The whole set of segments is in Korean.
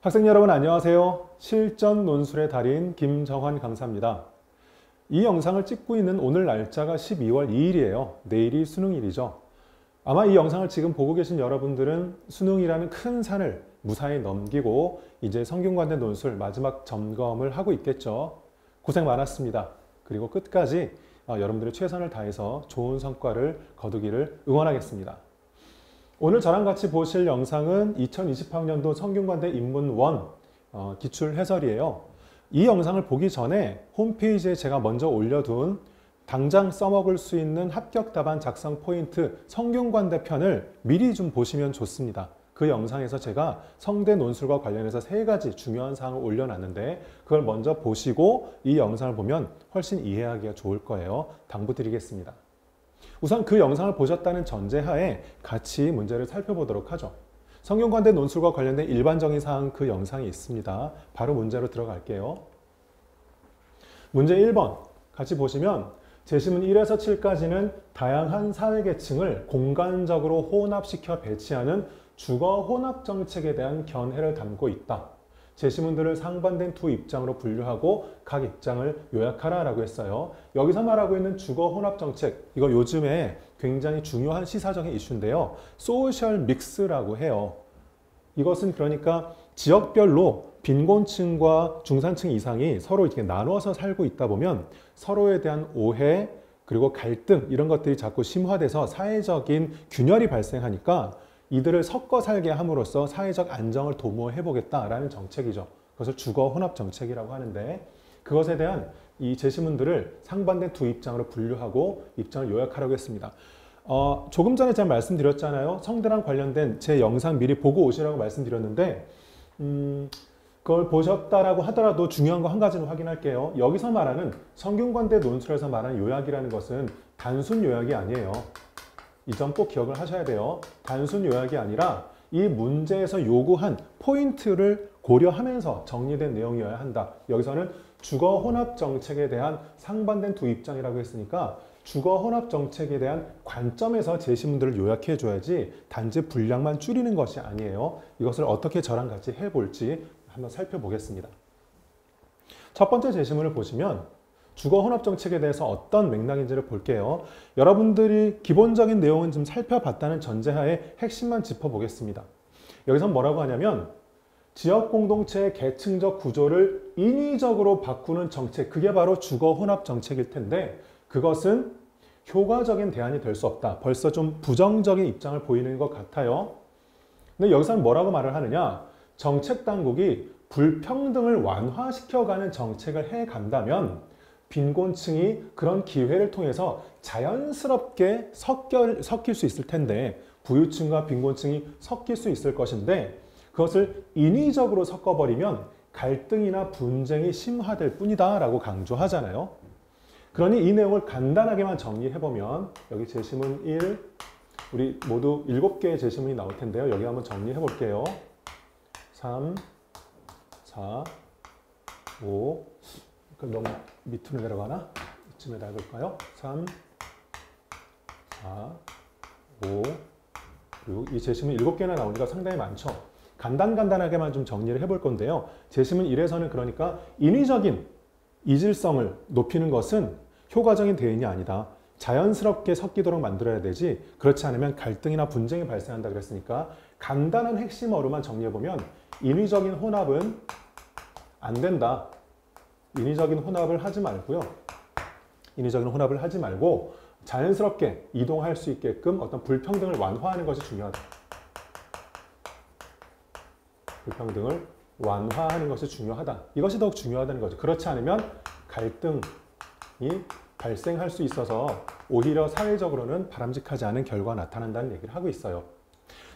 학생 여러분 안녕하세요. 실전 논술의 달인 김정환 강사입니다. 이 영상을 찍고 있는 오늘 날짜가 12월 2일이에요. 내일이 수능일이죠. 아마 이 영상을 지금 보고 계신 여러분들은 수능이라는 큰 산을 무사히 넘기고 이제 성균관대 논술 마지막 점검을 하고 있겠죠. 고생 많았습니다. 그리고 끝까지 여러분들의 최선을 다해서 좋은 성과를 거두기를 응원하겠습니다. 오늘 저랑 같이 보실 영상은 2020학년도 성균관대 인문 1 기출 해설이에요. 이 영상을 보기 전에 홈페이지에 제가 먼저 올려둔 당장 써먹을 수 있는 합격 답안 작성 포인트 성균관대 편을 미리 좀 보시면 좋습니다. 그 영상에서 제가 성대 논술과 관련해서 3가지 중요한 사항을 올려놨는데 그걸 먼저 보시고 이 영상을 보면 훨씬 이해하기가 좋을 거예요. 당부드리겠습니다. 우선 그 영상을 보셨다는 전제하에 같이 문제를 살펴보도록 하죠. 성균관대 논술과 관련된 일반적인 사항 그 영상이 있습니다. 바로 문제로 들어갈게요. 문제 1번 같이 보시면 제시문 1에서 7까지는 다양한 사회계층을 공간적으로 혼합시켜 배치하는 주거 혼합 정책에 대한 견해를 담고 있다. 제시문들을 상반된 두 입장으로 분류하고 각 입장을 요약하라 라고 했어요. 여기서 말하고 있는 주거 혼합 정책, 이거 요즘에 굉장히 중요한 시사적인 이슈인데요. 소셜 믹스라고 해요. 이것은 그러니까 지역별로 빈곤층과 중산층 이상이 서로 이렇게 나눠서 살고 있다 보면 서로에 대한 오해 그리고 갈등 이런 것들이 자꾸 심화돼서 사회적인 균열이 발생하니까 이들을 섞어 살게 함으로써 사회적 안정을 도모해 보겠다라는 정책이죠. 그것을 주거 혼합 정책이라고 하는데 그것에 대한 이 제시문들을 상반된 두 입장으로 분류하고 입장을 요약하라고 했습니다. 조금 전에 제가 말씀드렸잖아요. 성대랑 관련된 제 영상 미리 보고 오시라고 말씀드렸는데 그걸 보셨다라고 하더라도 중요한 거 한 가지는 확인할게요. 여기서 말하는 성균관대 논술에서 말하는 요약이라는 것은 단순 요약이 아니에요. 이 점 꼭 기억을 하셔야 돼요. 단순 요약이 아니라 이 문제에서 요구한 포인트를 고려하면서 정리된 내용이어야 한다. 여기서는 주거 혼합 정책에 대한 상반된 두 입장이라고 했으니까 주거 혼합 정책에 대한 관점에서 제시문들을 요약해 줘야지 단지 분량만 줄이는 것이 아니에요. 이것을 어떻게 저랑 같이 해볼지 한번 살펴보겠습니다. 첫 번째 제시문을 보시면 주거 혼합 정책에 대해서 어떤 맥락인지를 볼게요. 여러분들이 기본적인 내용은 좀 살펴봤다는 전제하에 핵심만 짚어보겠습니다. 여기서 뭐라고 하냐면 지역 공동체의 계층적 구조를 인위적으로 바꾸는 정책, 그게 바로 주거 혼합 정책일 텐데 그것은 효과적인 대안이 될 수 없다. 벌써 좀 부정적인 입장을 보이는 것 같아요. 근데 여기서는 뭐라고 말을 하느냐? 정책 당국이 불평등을 완화시켜가는 정책을 해간다면 빈곤층이 그런 기회를 통해서 자연스럽게 섞일 수 있을 텐데 부유층과 빈곤층이 섞일 수 있을 것인데 그것을 인위적으로 섞어버리면 갈등이나 분쟁이 심화될 뿐이다 라고 강조하잖아요. 그러니 이 내용을 간단하게만 정리해보면 여기 제시문 1, 우리 모두 7개의 제시문이 나올 텐데요. 여기 한번 정리해볼게요. 3, 4, 5, 너무 밑으로 내려가나? 이쯤에다 해볼까요? 3, 4, 5, 그리고 이 제시문 7개나 나오니까 상당히 많죠. 간단하게만 좀 정리를 해볼 건데요. 제시문 1에서는 그러니까 인위적인 이질성을 높이는 것은 효과적인 대안이 아니다. 자연스럽게 섞이도록 만들어야 되지 그렇지 않으면 갈등이나 분쟁이 발생한다 그랬으니까 간단한 핵심 어루만 정리해보면 인위적인 혼합은 안 된다. 인위적인 혼합을 하지 말고요. 인위적인 혼합을 하지 말고 자연스럽게 이동할 수 있게끔 어떤 불평등을 완화하는 것이 중요하다. 불평등을 완화하는 것이 중요하다. 이것이 더욱 중요하다는 거죠. 그렇지 않으면 갈등이 발생할 수 있어서 오히려 사회적으로는 바람직하지 않은 결과가 나타난다는 얘기를 하고 있어요.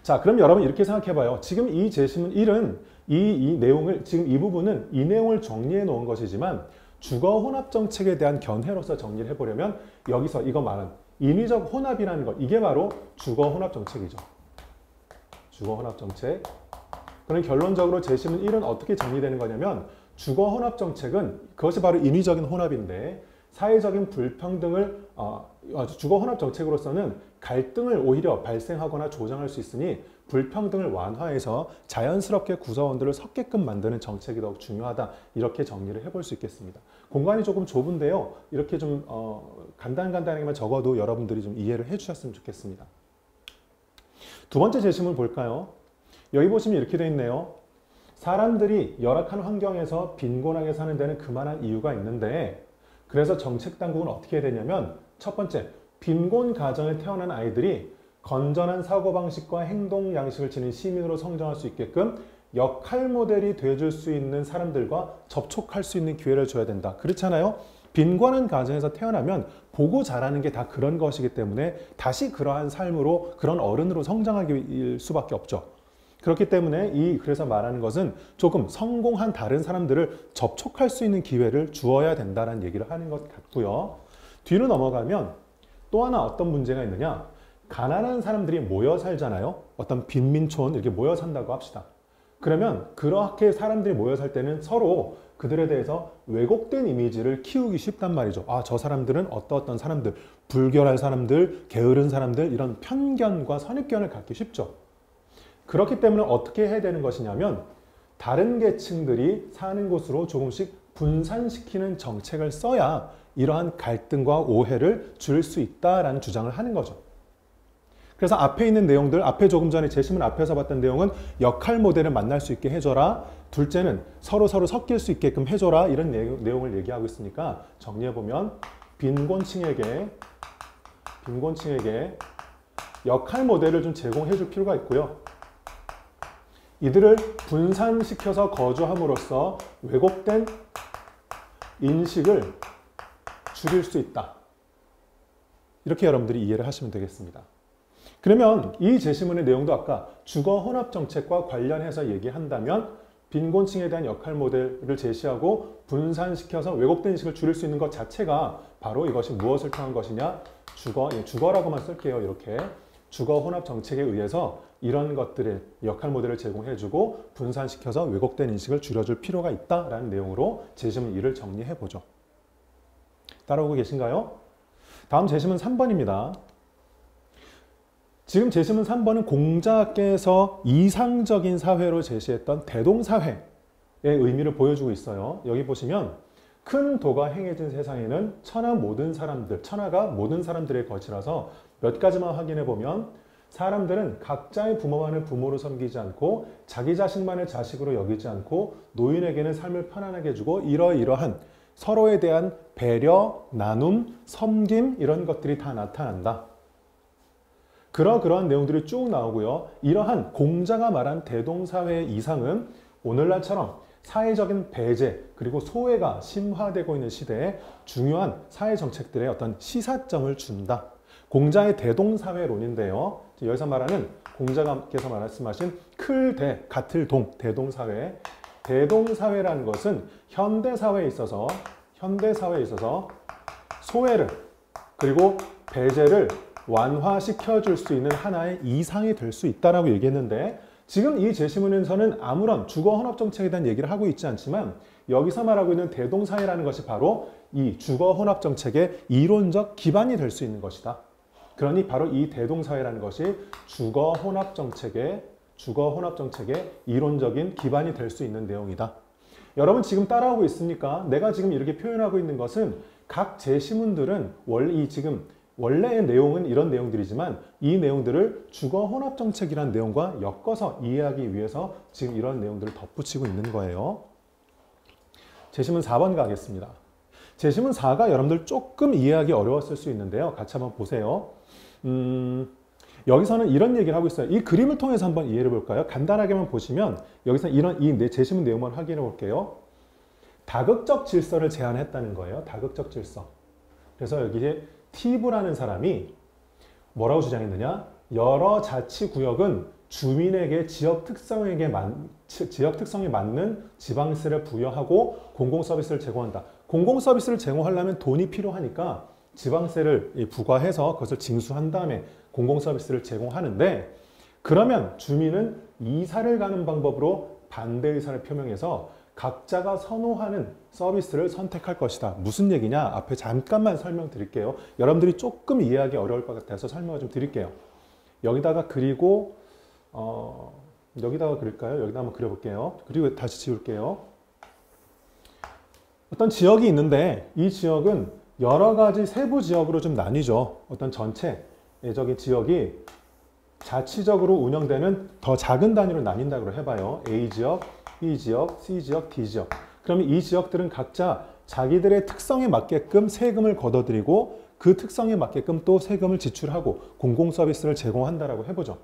자, 그럼 여러분 이렇게 생각해봐요. 지금 이 제시문 1은 이 내용을, 지금 이 부분은 이 내용을 정리해 놓은 것이지만 주거 혼합 정책에 대한 견해로서 정리를 해보려면 여기서 이거 말한 인위적 혼합이라는 것, 이게 바로 주거 혼합 정책이죠. 주거 혼합 정책. 그럼 결론적으로 제시문 1은 어떻게 정리되는 거냐면 주거 혼합 정책은 그것이 바로 인위적인 혼합인데 사회적인 불평등을 주거 혼합 정책으로서는 갈등을 오히려 발생하거나 조장할 수 있으니 불평등을 완화해서 자연스럽게 구성원들을 섞게끔 만드는 정책이 더욱 중요하다. 이렇게 정리를 해볼 수 있겠습니다. 공간이 조금 좁은데요. 이렇게 좀 간단하게만 적어도 여러분들이 좀 이해를 해주셨으면 좋겠습니다. 두 번째 제시문 볼까요? 여기 보시면 이렇게 되어 있네요. 사람들이 열악한 환경에서 빈곤하게 사는 데는 그만한 이유가 있는데, 그래서 정책 당국은 어떻게 해야 되냐면, 첫 번째, 빈곤 가정에 태어난 아이들이 건전한 사고방식과 행동 양식을 지닌 시민으로 성장할 수 있게끔 역할 모델이 돼줄 수 있는 사람들과 접촉할 수 있는 기회를 줘야 된다. 그렇잖아요? 빈곤한 가정에서 태어나면 보고 자라는 게 다 그런 것이기 때문에 다시 그러한 삶으로, 그런 어른으로 성장하기 수밖에 없죠. 그렇기 때문에 그래서 말하는 것은 조금 성공한 다른 사람들을 접촉할 수 있는 기회를 주어야 된다는 얘기를 하는 것 같고요. 뒤로 넘어가면 또 하나 어떤 문제가 있느냐. 가난한 사람들이 모여 살잖아요. 어떤 빈민촌 이렇게 모여 산다고 합시다. 그러면 그렇게 사람들이 모여 살 때는 서로 그들에 대해서 왜곡된 이미지를 키우기 쉽단 말이죠. 저 사람들은 어떤 사람들, 불결할 사람들, 게으른 사람들, 이런 편견과 선입견을 갖기 쉽죠. 그렇기 때문에 어떻게 해야 되는 것이냐면 다른 계층들이 사는 곳으로 조금씩 분산시키는 정책을 써야 이러한 갈등과 오해를 줄일 수 있다라는 주장을 하는 거죠. 그래서 앞에 있는 내용들, 앞에 조금 전에 제시문 앞에서 봤던 내용은 역할 모델을 만날 수 있게 해줘라. 둘째는 서로 섞일 수 있게끔 해줘라. 이런 내용을 얘기하고 있으니까 정리해보면 빈곤층에게 역할 모델을 좀 제공해 줄 필요가 있고요. 이들을 분산시켜서 거주함으로써 왜곡된 인식을 줄일 수 있다. 이렇게 여러분들이 이해를 하시면 되겠습니다. 그러면 이 제시문의 내용도 아까 주거 혼합 정책과 관련해서 얘기한다면 빈곤층에 대한 역할 모델을 제시하고 분산시켜서 왜곡된 인식을 줄일 수 있는 것 자체가 바로 이것이 무엇을 통한 것이냐? 주거라고만 쓸게요. 이렇게 주거 혼합 정책에 의해서 이런 것들의 역할 모델을 제공해주고 분산시켜서 왜곡된 인식을 줄여줄 필요가 있다라는 내용으로 제시문 2를 정리해보죠. 따라오고 계신가요? 다음 제시문 3번입니다. 지금 제시문 3번은 공자께서 이상적인 사회로 제시했던 대동사회의 의미를 보여주고 있어요. 여기 보시면 큰 도가 행해진 세상에는 천하가 모든 사람들의 것이라서 몇 가지만 확인해 보면 사람들은 각자의 부모만을 부모로 섬기지 않고 자기 자식만을 자식으로 여기지 않고 노인에게는 삶을 편안하게 해주고 이러이러한 서로에 대한 배려, 나눔, 섬김 이런 것들이 다 나타난다. 그러한 내용들이 쭉 나오고요. 이러한 공자가 말한 대동사회의 이상은 오늘날처럼 사회적인 배제 그리고 소외가 심화되고 있는 시대에 중요한 사회정책들의 어떤 시사점을 준다. 공자의 대동사회론인데요. 여기서 말하는 공자께서 말씀하신 클대, 같을 동, 대동사회. 대동사회라는 것은 현대사회에 있어서 소외를 그리고 배제를 완화시켜 줄 수 있는 하나의 이상이 될 수 있다라고 얘기했는데 지금 이 제시문에서는 아무런 주거 혼합 정책에 대한 얘기를 하고 있지 않지만 여기서 말하고 있는 대동사회라는 것이 바로 이 주거 혼합 정책의 이론적 기반이 될 수 있는 것이다. 그러니 바로 이 대동사회라는 것이 주거 혼합 정책의 이론적인 기반이 될 수 있는 내용이다. 여러분 지금 따라오고 있습니까? 내가 지금 이렇게 표현하고 있는 것은 각 제시문들은 원래의 내용은 이런 내용들이지만 이 내용들을 주거 혼합 정책이라는 내용과 엮어서 이해하기 위해서 지금 이런 내용들을 덧붙이고 있는 거예요. 제시문 4번 가겠습니다. 제시문 4가 여러분들 조금 이해하기 어려웠을 수 있는데요. 같이 한번 보세요. 여기서는 이런 얘기를 하고 있어요. 이 그림을 통해서 한번 이해를 볼까요? 간단하게만 보시면 여기서 이 제시문 내용만 확인해 볼게요. 다극적 질서를 제안했다는 거예요. 다극적 질서. 그래서 여기에 티브라는 사람이 뭐라고 주장했느냐? 여러 자치구역은 주민에게 지역 특성에 맞는 지방세를 부여하고 공공서비스를 제공한다. 공공서비스를 제공하려면 돈이 필요하니까 지방세를 부과해서 그것을 징수한 다음에 공공서비스를 제공하는데 그러면 주민은 이사를 가는 방법으로 반대 의사를 표명해서 각자가 선호하는 서비스를 선택할 것이다. 무슨 얘기냐? 앞에 잠깐만 설명드릴게요. 여러분들이 조금 이해하기 어려울 것 같아서 설명을 좀 드릴게요. 여기다가 그리고 여기다가 그릴까요? 여기다 한번 그려볼게요. 그리고 다시 지울게요. 어떤 지역이 있는데 이 지역은 여러 가지 세부 지역으로 좀 나뉘죠. 어떤 전체적인 지역이 자치적으로 운영되는 더 작은 단위로 나뉜다고 해봐요. A 지역, B 지역, C 지역, D 지역. 그러면 이 지역들은 각자 자기들의 특성에 맞게끔 세금을 걷어들이고 그 특성에 맞게끔 또 세금을 지출하고 공공 서비스를 제공한다라고 해보죠.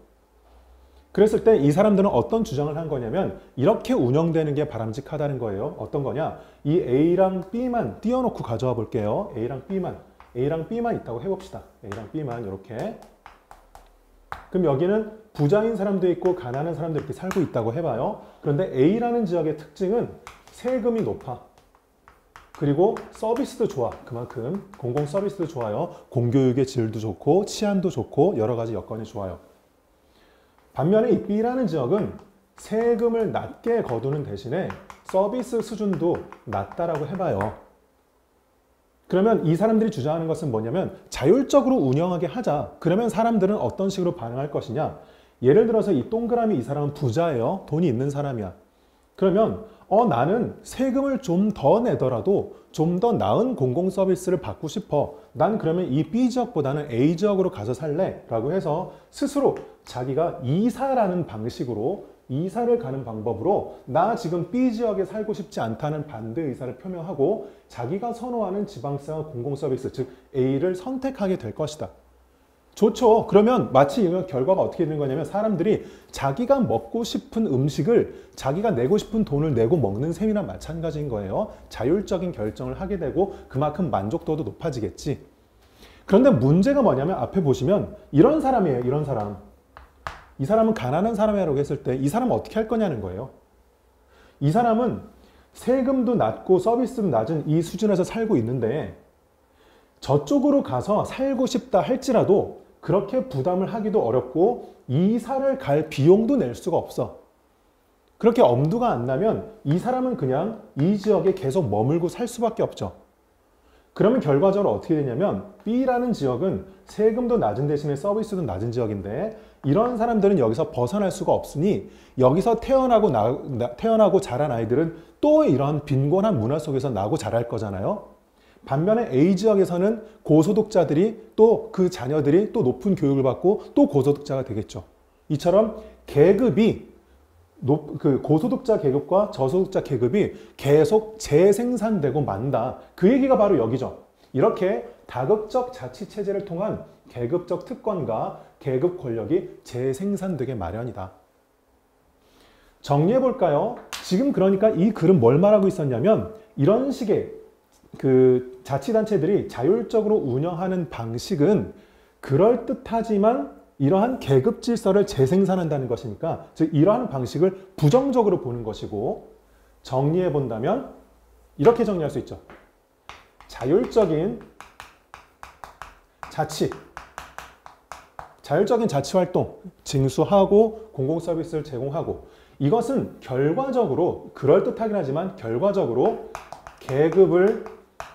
그랬을 때 이 사람들은 어떤 주장을 한 거냐면 이렇게 운영되는 게 바람직하다는 거예요. 어떤 거냐? 이 A랑 B만 띄워놓고 가져와 볼게요. A랑 B만 있다고 해봅시다. A랑 B만 이렇게. 그럼 여기는 부자인 사람도 있고 가난한 사람도 이렇게 살고 있다고 해봐요. 그런데 A라는 지역의 특징은 세금이 높아. 그리고 서비스도 좋아. 그만큼 공공 서비스도 좋아요. 공교육의 질도 좋고 치안도 좋고 여러 가지 여건이 좋아요. 반면에 이 B라는 지역은 세금을 낮게 거두는 대신에 서비스 수준도 낮다라고 해봐요. 그러면 이 사람들이 주장하는 것은 뭐냐면 자율적으로 운영하게 하자. 그러면 사람들은 어떤 식으로 반응할 것이냐? 예를 들어서 이 동그라미 이 사람은 부자예요. 돈이 있는 사람이야. 그러면 나는 세금을 좀 더 내더라도 좀 더 나은 공공 서비스를 받고 싶어. 난 그러면 이 B 지역보다는 A 지역으로 가서 살래. 라고 해서 스스로 자기가 이사라는 방식으로 이사를 가는 방법으로 나 지금 B 지역에 살고 싶지 않다는 반대 의사를 표명하고 자기가 선호하는 지방세와 공공 서비스, 즉 A를 선택하게 될 것이다. 좋죠. 그러면 마치 이런 결과가 어떻게 되는 거냐면 사람들이 자기가 먹고 싶은 음식을 자기가 내고 싶은 돈을 내고 먹는 셈이나 마찬가지인 거예요. 자율적인 결정을 하게 되고 그만큼 만족도도 높아지겠지. 그런데 문제가 뭐냐면 앞에 보시면 이런 사람이에요. 이런 사람. 이 사람은 가난한 사람이라고 했을 때 이 사람은 어떻게 할 거냐는 거예요. 이 사람은 세금도 낮고 서비스도 낮은 이 수준에서 살고 있는데 저쪽으로 가서 살고 싶다 할지라도 그렇게 부담을 하기도 어렵고 이사를 갈 비용도 낼 수가 없어. 그렇게 엄두가 안 나면 이 사람은 그냥 이 지역에 계속 머물고 살 수밖에 없죠. 그러면 결과적으로 어떻게 되냐면 B라는 지역은 세금도 낮은 대신에 서비스도 낮은 지역인데 이런 사람들은 여기서 벗어날 수가 없으니 여기서 태어나고 자란 아이들은 또 이런 빈곤한 문화 속에서 나고 자랄 거잖아요. 반면에 A 지역에서는 고소득자들이 또 그 자녀들이 또 높은 교육을 받고 또 고소득자가 되겠죠. 이처럼 계급이 그 고소득자 계급과 저소득자 계급이 계속 재생산되고 만다. 그 얘기가 바로 여기죠. 이렇게 다극적 자치체제를 통한 계급적 특권과 계급 권력이 재생산되게 마련이다. 정리해볼까요? 지금 그러니까 이 글은 뭘 말하고 있었냐면 이런 식의 그 자치단체들이 자율적으로 운영하는 방식은 그럴듯하지만 이러한 계급 질서를 재생산한다는 것이니까 즉 이러한 방식을 부정적으로 보는 것이고 정리해 본다면 이렇게 정리할 수 있죠. 자율적인 자치활동, 징수하고 공공서비스를 제공하고 이것은 결과적으로 그럴듯하긴 하지만 결과적으로 계급을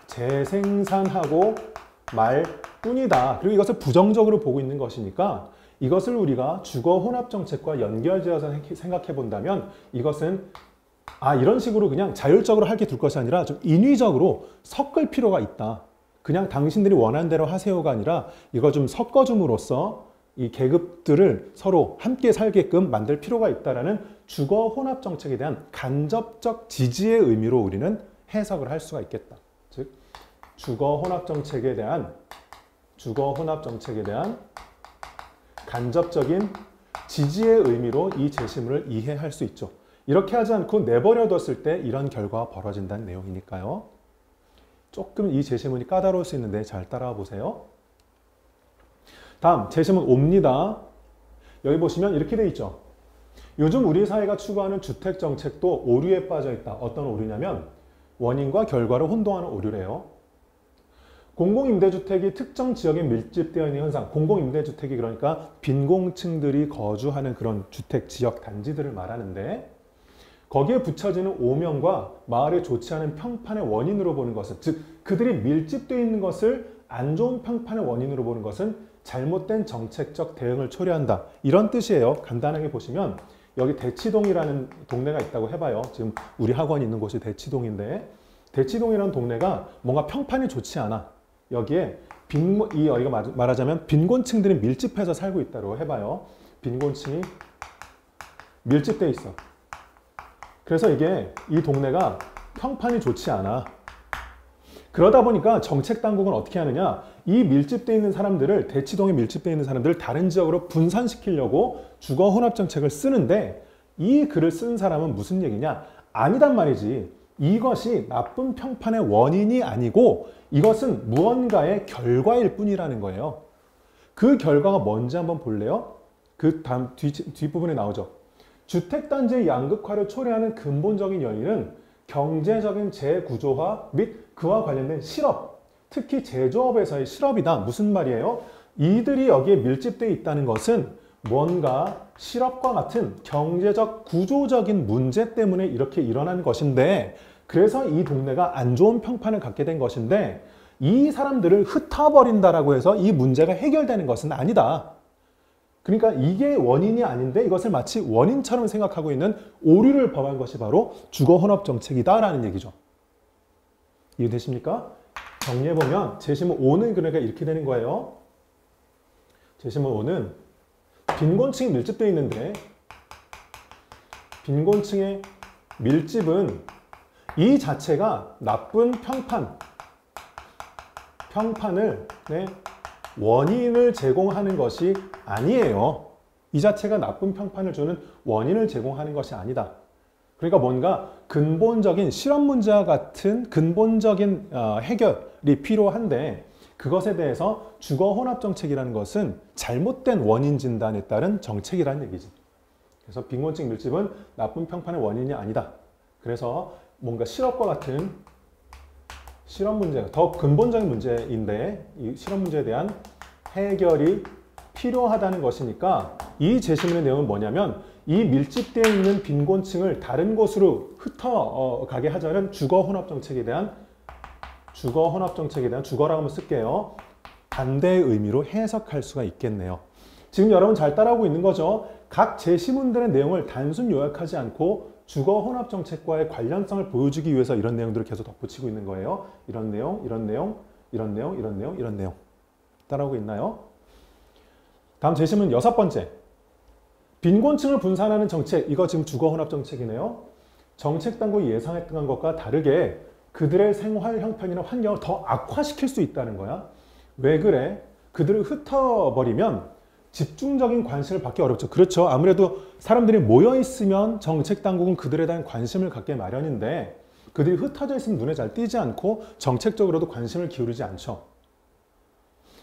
재생산하고 말 뿐이다. 그리고 이것을 부정적으로 보고 있는 것이니까 이것을 우리가 주거 혼합 정책과 연결지어서 생각해 본다면 이것은 이런 식으로 그냥 자율적으로 하게 둘 것이 아니라 좀 인위적으로 섞을 필요가 있다. 그냥 당신들이 원하는 대로 하세요가 아니라 이거 좀 섞어줌으로써 이 계급들을 서로 함께 살게끔 만들 필요가 있다라는 주거 혼합 정책에 대한 간접적 지지의 의미로 우리는 해석을 할 수가 있겠다. 즉 주거 혼합 정책에 대한 간접적인 지지의 의미로 이 제시문을 이해할 수 있죠. 이렇게 하지 않고 내버려뒀을 때 이런 결과가 벌어진다는 내용이니까요. 조금 이 제시문이 까다로울 수 있는데 잘 따라와 보세요. 다음 제시문 5입니다. 여기 보시면 이렇게 돼 있죠. 요즘 우리 사회가 추구하는 주택 정책도 오류에 빠져 있다. 어떤 오류냐면 원인과 결과를 혼동하는 오류래요. 공공임대주택이 특정 지역에 밀집되어 있는 현상, 공공임대주택이 그러니까 빈공층들이 거주하는 그런 주택 지역 단지들을 말하는데 거기에 붙여지는 오명과 마을에 좋지 않은 평판의 원인으로 보는 것은, 즉 그들이 밀집되어 있는 것을 안 좋은 평판의 원인으로 보는 것은 잘못된 정책적 대응을 초래한다. 이런 뜻이에요. 간단하게 보시면 여기 대치동이라는 동네가 있다고 해봐요. 지금 우리 학원이 있는 곳이 대치동인데, 대치동이라는 동네가 뭔가 평판이 좋지 않아. 여기에 여기가 말하자면 빈곤층들이 밀집해서 살고 있다고 해봐요. 빈곤층이 밀집돼 있어. 그래서 이 동네가 평판이 좋지 않아. 그러다 보니까 정책 당국은 어떻게 하느냐, 이 밀집되어 있는 사람들을, 대치동에 밀집되어 있는 사람들을 다른 지역으로 분산시키려고 주거 혼합 정책을 쓰는데, 이 글을 쓴 사람은 무슨 얘기냐? 아니단 말이지. 이것이 나쁜 평판의 원인이 아니고 이것은 무언가의 결과일 뿐이라는 거예요. 그 결과가 뭔지 한번 볼래요? 그 다음 뒷부분에 나오죠. 주택단지의 양극화를 초래하는 근본적인 요인은 경제적인 재구조화 및 그와 관련된 실업, 특히 제조업에서의 실업이다. 무슨 말이에요? 이들이 여기에 밀집되어 있다는 것은 뭔가 실업과 같은 경제적 구조적인 문제 때문에 이렇게 일어난 것인데, 그래서 이 동네가 안 좋은 평판을 갖게 된 것인데, 이 사람들을 흩어버린다라고 해서 이 문제가 해결되는 것은 아니다. 그러니까 이게 원인이 아닌데 이것을 마치 원인처럼 생각하고 있는 오류를 범한 것이 바로 주거혼합정책이다라는 얘기죠. 이해되십니까? 정리해보면 제시문 5는 그러니까 이렇게 되는 거예요. 제시문 5는 빈곤층이 밀집되어 있는데, 빈곤층의 밀집은 이 자체가 나쁜 평판을 원인을 제공하는 것이 아니에요. 이 자체가 나쁜 평판을 주는 원인을 제공하는 것이 아니다. 그러니까 뭔가 근본적인 실업 문제와 같은 근본적인 해결이 필요한데, 그것에 대해서 주거혼합정책이라는 것은 잘못된 원인 진단에 따른 정책이라는 얘기지. 그래서 빈곤층 밀집은 나쁜 평판의 원인이 아니다. 그래서 뭔가 실업과 같은 실업 문제가 더 근본적인 문제인데, 이 실업 문제에 대한 해결이 필요하다는 것이니까, 이 제시문의 내용은 뭐냐면 이 밀집되어 있는 빈곤층을 다른 곳으로 흩어가게 하자는 주거혼합정책에 대한 주거라고 한번 쓸게요. 반대의 의미로 해석할 수가 있겠네요. 지금 여러분 잘 따라오고 있는 거죠? 각 제시문들의 내용을 단순 요약하지 않고 주거혼합정책과의 관련성을 보여주기 위해서 이런 내용들을 계속 덧붙이고 있는 거예요. 이런 내용, 이런 내용, 이런 내용, 이런 내용, 이런 내용. 따라오고 있나요? 다음 제시문 6번째. 빈곤층을 분산하는 정책. 이거 지금 주거혼합정책이네요. 정책당국이 예상했던 것과 다르게 그들의 생활 형편이나 환경을 더 악화시킬 수 있다는 거야. 왜 그래? 그들을 흩어버리면 집중적인 관심을 받기 어렵죠. 그렇죠. 아무래도 사람들이 모여있으면 정책당국은 그들에 대한 관심을 갖게 마련인데, 그들이 흩어져 있으면 눈에 잘 띄지 않고 정책적으로도 관심을 기울이지 않죠.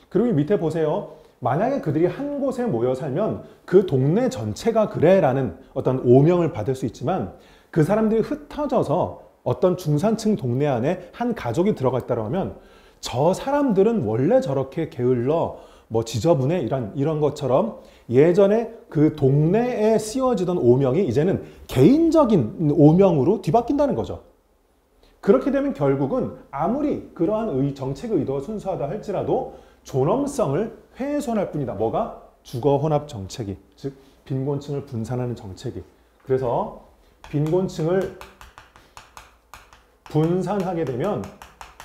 그리고 밑에 보세요. 만약에 그들이 한 곳에 모여 살면 그 동네 전체가 그래라는 어떤 오명을 받을 수 있지만, 그 사람들이 흩어져서 어떤 중산층 동네 안에 한 가족이 들어갔다고 하면 저 사람들은 원래 저렇게 게을러 지저분해 이런 것처럼 예전에 그 동네에 씌워지던 오명이 이제는 개인적인 오명으로 뒤바뀐다는 거죠. 그렇게 되면 결국은 아무리 그러한 정책의 의도가 순수하다 할지라도 존엄성을 훼손할 뿐이다. 뭐가? 주거혼합 정책이, 즉 빈곤층을 분산하는 정책이. 그래서 빈곤층을 분산하게 되면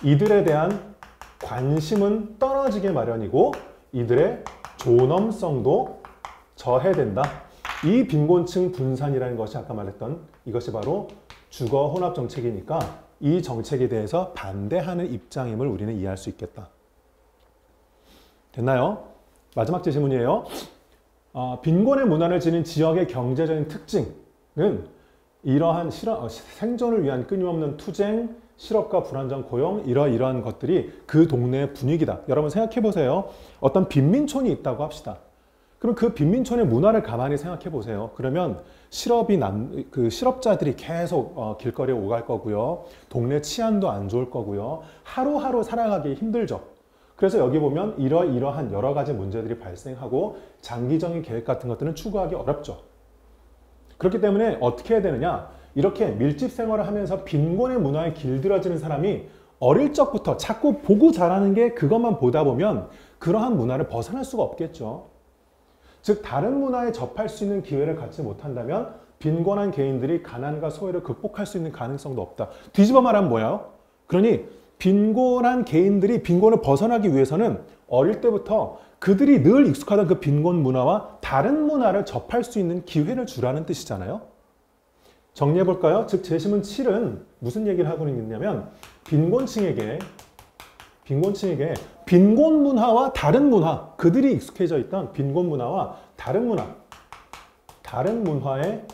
이들에 대한 관심은 떨어지게 마련이고 이들의 존엄성도 저해된다. 이 빈곤층 분산이라는 것이 아까 말했던 이것이 바로 주거혼합 정책이니까 이 정책에 대해서 반대하는 입장임을 우리는 이해할 수 있겠다. 됐나요? 마지막 제시문이에요. 빈곤의 문화를 지닌 지역의 경제적인 특징은 이러한 생존을 위한 끊임없는 투쟁, 실업과 불안정 고용, 이러한 것들이 그 동네의 분위기다. 여러분 생각해 보세요. 어떤 빈민촌이 있다고 합시다. 그럼 그 빈민촌의 문화를 가만히 생각해 보세요. 그러면 실업자들이 계속 길거리에 오갈 거고요. 동네 치안도 안 좋을 거고요. 하루하루 살아가기 힘들죠. 그래서 여기 보면 이러한 여러 가지 문제들이 발생하고 장기적인 계획 같은 것들은 추구하기 어렵죠. 그렇기 때문에 어떻게 해야 되느냐? 이렇게 밀집 생활을 하면서 빈곤의 문화에 길들여지는 사람이 어릴 적부터 자꾸 보고 자라는 게 그것만 보다 보면 그러한 문화를 벗어날 수가 없겠죠. 즉 다른 문화에 접할 수 있는 기회를 갖지 못한다면 빈곤한 개인들이 가난과 소외를 극복할 수 있는 가능성도 없다. 뒤집어 말하면 뭐예요? 그러니 빈곤한 개인들이 빈곤을 벗어나기 위해서는 어릴 때부터 그들이 늘 익숙하던 그 빈곤 문화와 다른 문화를 접할 수 있는 기회를 주라는 뜻이잖아요. 정리해 볼까요? 즉 제시문 7은 무슨 얘기를 하고 있냐면 빈곤층에게 빈곤 문화와 다른 문화, 그들이 익숙해져 있던 빈곤 문화와 다른 문화의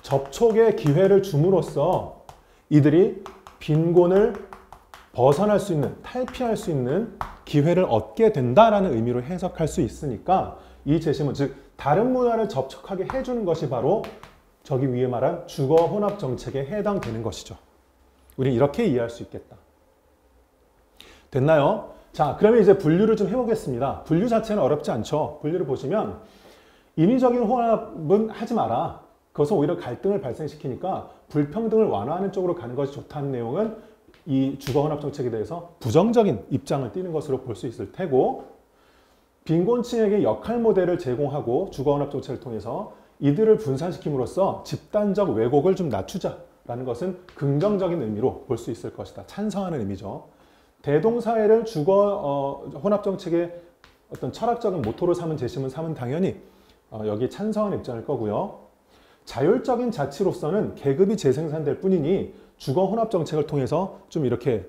접촉의 기회를 줌으로써 이들이 빈곤을 벗어날 수 있는, 탈피할 수 있는 기회를 얻게 된다라는 의미로 해석할 수 있으니까 이 제시문, 즉 다른 문화를 접촉하게 해주는 것이 바로 저기 위에 말한 주거 혼합 정책에 해당되는 것이죠. 우리는 이렇게 이해할 수 있겠다. 됐나요? 자, 그러면 이제 분류를 좀 해보겠습니다. 분류 자체는 어렵지 않죠. 분류를 보시면 인위적인 혼합은 하지 마라. 그것은 오히려 갈등을 발생시키니까 불평등을 완화하는 쪽으로 가는 것이 좋다는 내용은 이 주거혼합 정책에 대해서 부정적인 입장을 띠는 것으로 볼 수 있을 테고, 빈곤층에게 역할 모델을 제공하고 주거혼합 정책을 통해서 이들을 분산시킴으로써 집단적 왜곡을 좀 낮추자라는 것은 긍정적인 의미로 볼 수 있을 것이다. 찬성하는 의미죠. 대동사회를 주거 혼합 정책의 어떤 철학적인 모토로 삼은 제시문 3은 당연히 여기 찬성하는 입장일 거고요. 자율적인 자치로서는 계급이 재생산될 뿐이니 주거 혼합 정책을 통해서 좀 이렇게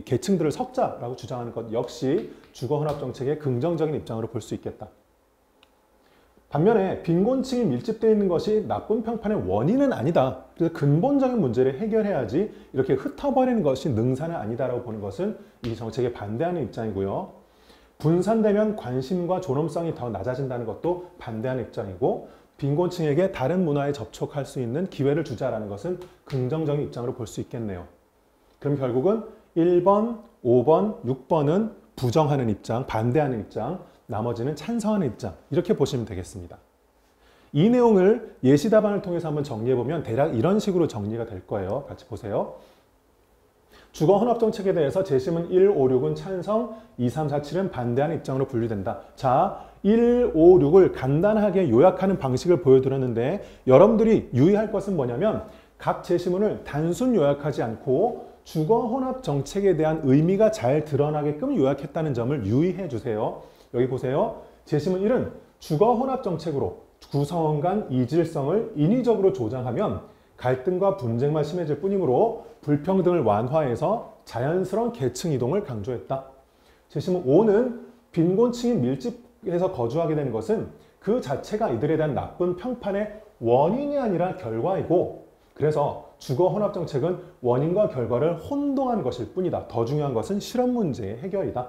계층들을 섞자라고 주장하는 것 역시 주거 혼합 정책의 긍정적인 입장으로 볼 수 있겠다. 반면에 빈곤층이 밀집되어 있는 것이 나쁜 평판의 원인은 아니다. 그래서 근본적인 문제를 해결해야지 이렇게 흩어버리는 것이 능사는 아니다라고 보는 것은 이 정책에 반대하는 입장이고요. 분산되면 관심과 존엄성이 더 낮아진다는 것도 반대하는 입장이고, 빈곤층에게 다른 문화에 접촉할 수 있는 기회를 주자라는 것은 긍정적인 입장으로 볼 수 있겠네요. 그럼 결국은 1번, 5번, 6번은 부정하는 입장, 반대하는 입장, 나머지는 찬성하는 입장, 이렇게 보시면 되겠습니다. 이 내용을 예시 답안을 통해서 한번 정리해보면 대략 이런 식으로 정리가 될 거예요. 같이 보세요. 주거 혼합 정책에 대해서 제시문 1, 5, 6은 찬성, 2, 3, 4, 7은 반대하는 입장으로 분류된다. 자, 1, 5, 6을 간단하게 요약하는 방식을 보여드렸는데 여러분들이 유의할 것은 뭐냐면 각 제시문을 단순 요약하지 않고 주거 혼합 정책에 대한 의미가 잘 드러나게끔 요약했다는 점을 유의해 주세요. 여기 보세요. 제시문 1은 주거 혼합 정책으로 구성원 간 이질성을 인위적으로 조장하면 갈등과 분쟁만 심해질 뿐이므로 불평등을 완화해서 자연스러운 계층 이동을 강조했다. 제시문 5는 빈곤층이 밀집해서 거주하게 되는 것은 그 자체가 이들에 대한 나쁜 평판의 원인이 아니라 결과이고, 그래서 주거 혼합 정책은 원인과 결과를 혼동한 것일 뿐이다. 더 중요한 것은 실험 문제의 해결이다.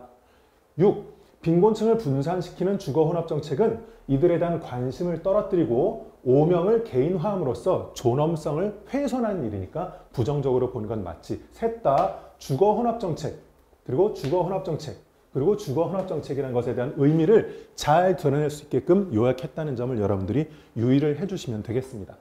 6. 빈곤층을 분산시키는 주거 혼합 정책은 이들에 대한 관심을 떨어뜨리고 오명을 개인화함으로써 존엄성을 훼손하는 일이니까 부정적으로 보는 건 맞지. 셋 다 주거 혼합 정책, 그리고 주거 혼합 정책, 그리고 주거 혼합 정책이라는 것에 대한 의미를 잘 드러낼 수 있게끔 요약했다는 점을 여러분들이 유의를 해주시면 되겠습니다.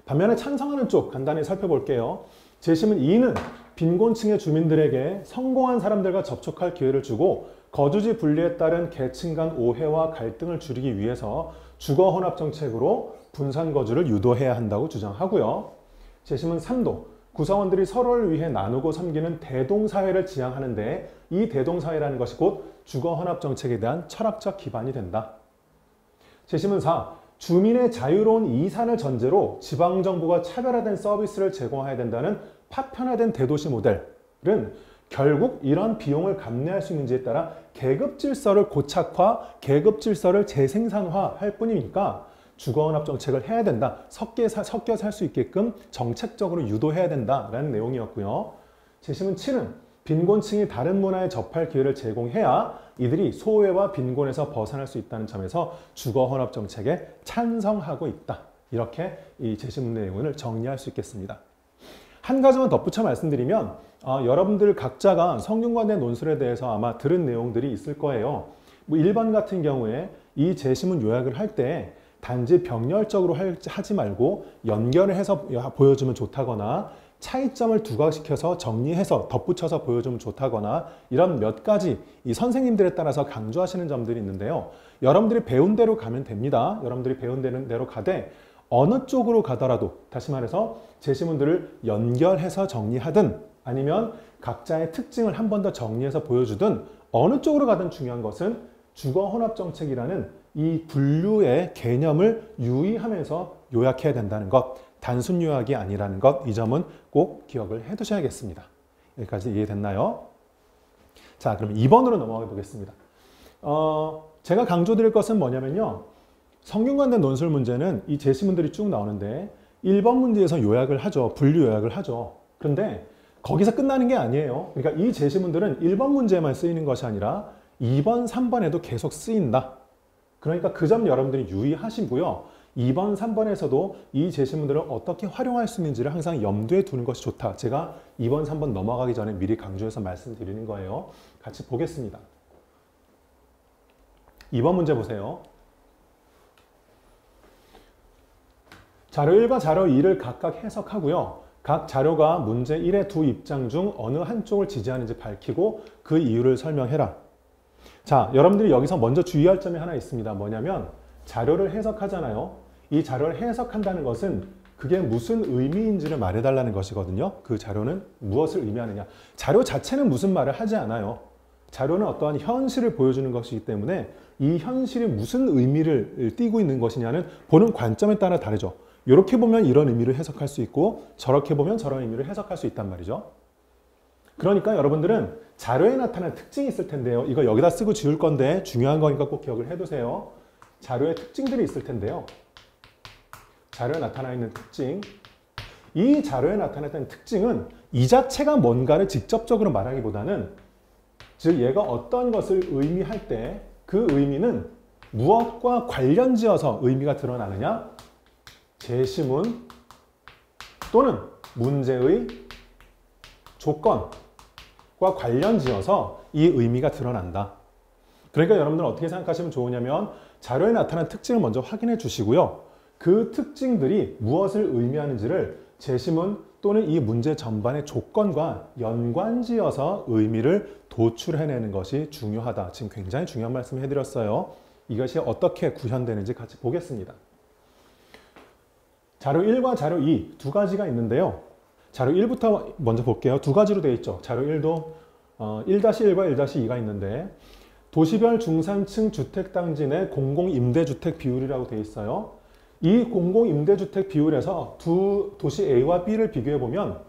반면에 찬성하는 쪽 간단히 살펴볼게요. 제시문 2는 빈곤층의 주민들에게 성공한 사람들과 접촉할 기회를 주고 거주지 분리에 따른 계층 간 오해와 갈등을 줄이기 위해서 주거 혼합 정책으로 분산 거주를 유도해야 한다고 주장하고요. 제시문 3도 구성원들이 서로를 위해 나누고 섬기는 대동사회를 지향하는데 이 대동사회라는 것이 곧 주거 혼합 정책에 대한 철학적 기반이 된다. 제시문 4. 주민의 자유로운 이산을 전제로 지방정부가 차별화된 서비스를 제공해야 된다는 파편화된 대도시 모델은 결국 이런 비용을 감내할 수 있는지에 따라 계급 질서를 고착화, 계급 질서를 재생산화 할 뿐이니까 주거혼합 정책을 해야 된다. 섞여 살 수 있게끔 정책적으로 유도해야 된다라는 내용이었고요. 제시문 7은 빈곤층이 다른 문화에 접할 기회를 제공해야 이들이 소외와 빈곤에서 벗어날 수 있다는 점에서 주거혼합 정책에 찬성하고 있다. 이렇게 이 제시문 내용을 정리할 수 있겠습니다. 한 가지만 덧붙여 말씀드리면 여러분들 각자가 성균관대 논술에 대해서 아마 들은 내용들이 있을 거예요. 1번 같은 경우에 이 제시문 요약을 할 때 단지 병렬적으로 하지 말고 연결을 해서 보여주면 좋다거나 차이점을 두각시켜서 정리해서 덧붙여서 보여주면 좋다거나 이런 몇 가지 이 선생님들에 따라서 강조하시는 점들이 있는데요. 여러분들이 배운 대로 가면 됩니다. 여러분들이 배운 대로 가되 어느 쪽으로 가더라도 다시 말해서 제시문들을 연결해서 정리하든 아니면 각자의 특징을 한 번 더 정리해서 보여주든 어느 쪽으로 가든 중요한 것은 주거혼합정책이라는 이 분류의 개념을 유의하면서 요약해야 된다는 것, 단순 요약이 아니라는 것, 이 점은 꼭 기억을 해 두셔야겠습니다. 여기까지 이해됐나요? 자, 그럼 2번으로 넘어가 보겠습니다. 제가 강조드릴 것은 뭐냐면요. 성균관대 논술 문제는 이 제시문들이 쭉 나오는데 1번 문제에서 요약을 하죠. 분류 요약을 하죠. 그런데 거기서 끝나는 게 아니에요. 그러니까 이 제시문들은 1번 문제에만 쓰이는 것이 아니라 2번, 3번에도 계속 쓰인다. 그러니까 그 점 여러분들이 유의하시고요. 2번, 3번에서도 이 제시문들을 어떻게 활용할 수 있는지를 항상 염두에 두는 것이 좋다. 제가 2번, 3번 넘어가기 전에 미리 강조해서 말씀드리는 거예요. 같이 보겠습니다. 2번 문제 보세요. 자료 1과 자료 2를 각각 해석하고요. 각 자료가 문제 1의 두 입장 중 어느 한쪽을 지지하는지 밝히고 그 이유를 설명해라. 자, 여러분들이 여기서 먼저 주의할 점이 하나 있습니다. 뭐냐면 자료를 해석하잖아요. 이 자료를 해석한다는 것은 그게 무슨 의미인지를 말해달라는 것이거든요. 그 자료는 무엇을 의미하느냐. 자료 자체는 무슨 말을 하지 않아요. 자료는 어떠한 현실을 보여주는 것이기 때문에 이 현실이 무슨 의미를 띠고 있는 것이냐는 보는 관점에 따라 다르죠. 이렇게 보면 이런 의미를 해석할 수 있고 저렇게 보면 저런 의미를 해석할 수 있단 말이죠. 그러니까 여러분들은 자료에 나타나는 특징이 있을 텐데요. 이거 여기다 쓰고 지울 건데 중요한 거니까 꼭 기억을 해두세요. 자료의 특징들이 있을 텐데요. 자료에 나타나 있는 특징. 이 자료에 나타났던 특징은 이 자체가 뭔가를 직접적으로 말하기보다는 즉 얘가 어떤 것을 의미할 때 그 의미는 무엇과 관련지어서 의미가 드러나느냐? 제시문 또는 문제의 조건과 관련지어서 이 의미가 드러난다. 그러니까 여러분들은 어떻게 생각하시면 좋으냐면 자료에 나타난 특징을 먼저 확인해 주시고요. 그 특징들이 무엇을 의미하는지를 제시문 또는 이 문제 전반의 조건과 연관지어서 의미를 도출해내는 것이 중요하다. 지금 굉장히 중요한 말씀을 해드렸어요. 이것이 어떻게 구현되는지 같이 보겠습니다. 자료 1과 자료 2 두 가지가 있는데요. 자료 1부터 먼저 볼게요. 두 가지로 되어 있죠. 자료 1도 1-1과 1-2가 있는데 도시별 중산층 주택당진의 공공임대주택 비율이라고 되어 있어요. 이 공공임대주택 비율에서 두 도시 A와 B를 비교해보면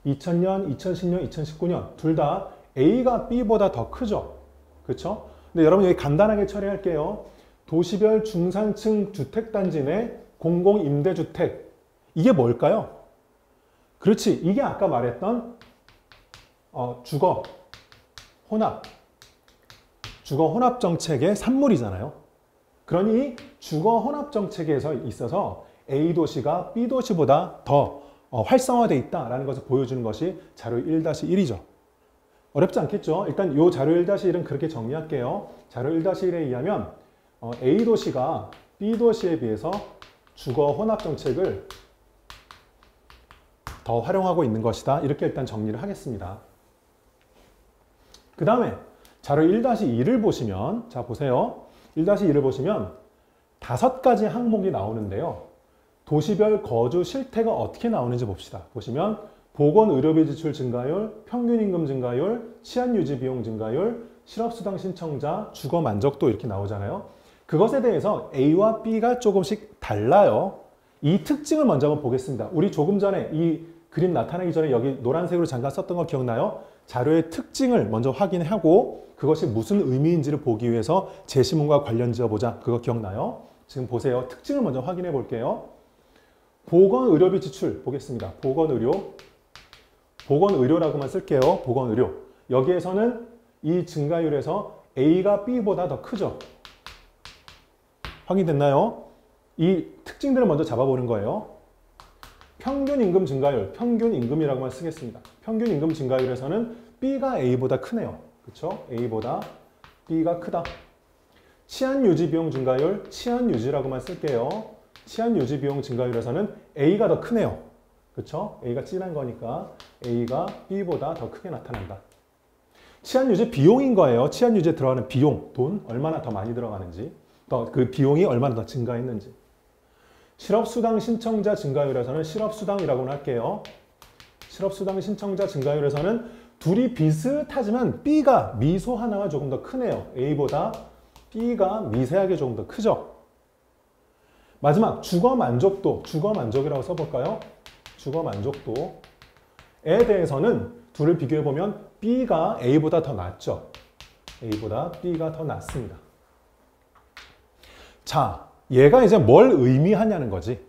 2000년, 2010년, 2019년 둘 다 A가 B보다 더 크죠. 그렇죠? 근데 여러분 여기 간단하게 처리할게요. 도시별 중산층 주택단지 내 공공임대주택 이게 뭘까요? 그렇지. 이게 아까 말했던 주거 혼합 정책의 산물이잖아요. 그러니 주거 혼합 정책에 있어서 A 도시가 B 도시보다 더 활성화되어 있다라는 것을 보여주는 것이 자료 1-1이죠. 어렵지 않겠죠? 일단 이 자료 1-1은 그렇게 정리할게요. 자료 1-1에 의하면 A 도시가 B 도시에 비해서 주거 혼합 정책을 더 활용하고 있는 것이다. 이렇게 일단 정리를 하겠습니다. 그 다음에 자료 1-2를 보시면 자 보세요. 1-2를 보시면 5가지 항목이 나오는데요. 도시별 거주 실태가 어떻게 나오는지 봅시다. 보시면 보건의료비 지출 증가율, 평균임금 증가율, 치안유지 비용 증가율, 실업수당 신청자, 주거 만족도 이렇게 나오잖아요. 그것에 대해서 A와 B가 조금씩 달라요. 이 특징을 먼저 한번 보겠습니다. 우리 조금 전에 이 그림 나타나기 전에 여기 노란색으로 잠깐 썼던 거 기억나요? 자료의 특징을 먼저 확인하고 그것이 무슨 의미인지를 보기 위해서 제시문과 관련 지어보자. 그거 기억나요? 지금 보세요. 특징을 먼저 확인해 볼게요. 보건의료비 지출 보겠습니다. 보건의료라고만 쓸게요. 보건의료. 여기에서는 이 증가율에서 A가 B보다 더 크죠? 확인됐나요? 이 특징들을 먼저 잡아보는 거예요. 평균임금 증가율, 평균임금이라고만 쓰겠습니다. 평균임금 증가율에서는 B가 A보다 크네요. 그렇죠? A보다 B가 크다. 치안 유지 비용 증가율, 치안 유지라고만 쓸게요. 치안 유지 비용 증가율에서는 A가 더 크네요. 그렇죠? A가 진한 거니까 A가 B보다 더 크게 나타난다. 치안 유지 비용인 거예요. 치안 유지에 들어가는 비용, 돈 얼마나 더 많이 들어가는지, 또 그 비용이 얼마나 더 증가했는지. 실업수당 신청자 증가율에서는 실업수당이라고는 할게요. 실업수당 신청자 증가율에서는 둘이 비슷하지만 B가 미소 하나가 조금 더 크네요. A보다 B가 미세하게 조금 더 크죠. 마지막 주거 만족도, 주거 만족이라고 써볼까요? 주거 만족도에 대해서는 둘을 비교해보면 B가 A보다 더 낫죠. A보다 B가 더 낫습니다. 자, 얘가 이제 뭘 의미하냐는 거지.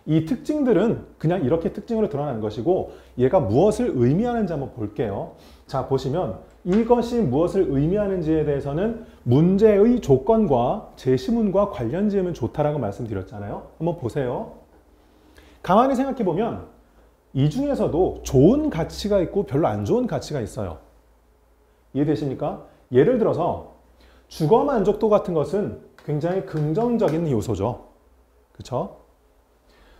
이 특징들은 그냥 이렇게 특징으로 드러나는 것이고 얘가 무엇을 의미하는지 한번 볼게요. 자, 보시면 이것이 무엇을 의미하는지에 대해서는 문제의 조건과 제시문과 관련 지으면 좋다라고 말씀드렸잖아요. 한번 보세요. 가만히 생각해 보면 이 중에서도 좋은 가치가 있고 별로 안 좋은 가치가 있어요. 이해되십니까? 예를 들어서 주거 만족도 같은 것은 굉장히 긍정적인 요소죠. 그렇죠?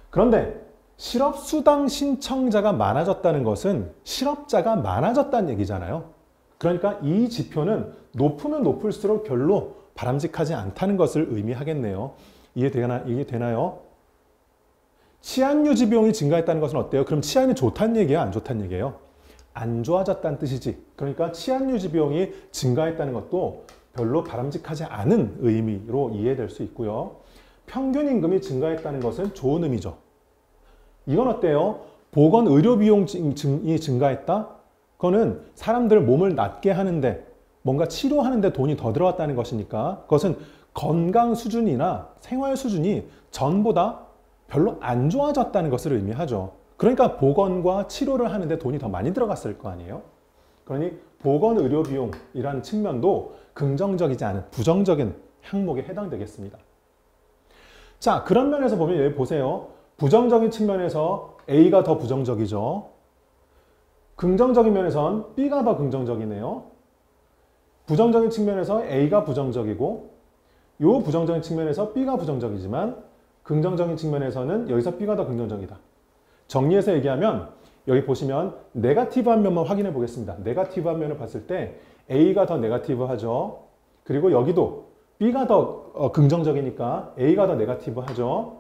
그런데 실업수당 신청자가 많아졌다는 것은 실업자가 많아졌다는 얘기잖아요. 그러니까 이 지표는 높으면 높을수록 별로 바람직하지 않다는 것을 의미하겠네요. 이게 되나요? 치안 유지 비용이 증가했다는 것은 어때요? 그럼 치안이 좋다는 얘기예요? 안 좋다는 얘기예요? 안 좋아졌다는 뜻이지. 그러니까 치안 유지 비용이 증가했다는 것도 별로 바람직하지 않은 의미로 이해될 수 있고요. 평균 임금이 증가했다는 것은 좋은 의미죠. 이건 어때요? 보건 의료 비용이 증가했다? 그거는 사람들 몸을 낫게 하는데 뭔가 치료하는데 돈이 더 들어갔다는 것이니까 그것은 건강 수준이나 생활 수준이 전보다 별로 안 좋아졌다는 것을 의미하죠. 그러니까 보건과 치료를 하는데 돈이 더 많이 들어갔을 거 아니에요? 그러니 보건 의료 비용이라는 측면도 긍정적이지 않은 부정적인 항목에 해당되겠습니다. 자, 그런 면에서 보면 여기 보세요. 부정적인 측면에서 A가 더 부정적이죠. 긍정적인 면에선 B가 더 긍정적이네요. 부정적인 측면에서 A가 부정적이고 이 부정적인 측면에서 B가 부정적이지만 긍정적인 측면에서는 여기서 B가 더 긍정적이다. 정리해서 얘기하면 여기 보시면 네거티브한 면만 확인해 보겠습니다. 네거티브한 면을 봤을 때 A가 더 네거티브하죠. 그리고 여기도 B가 더 긍정적이니까 A가 더 네거티브하죠.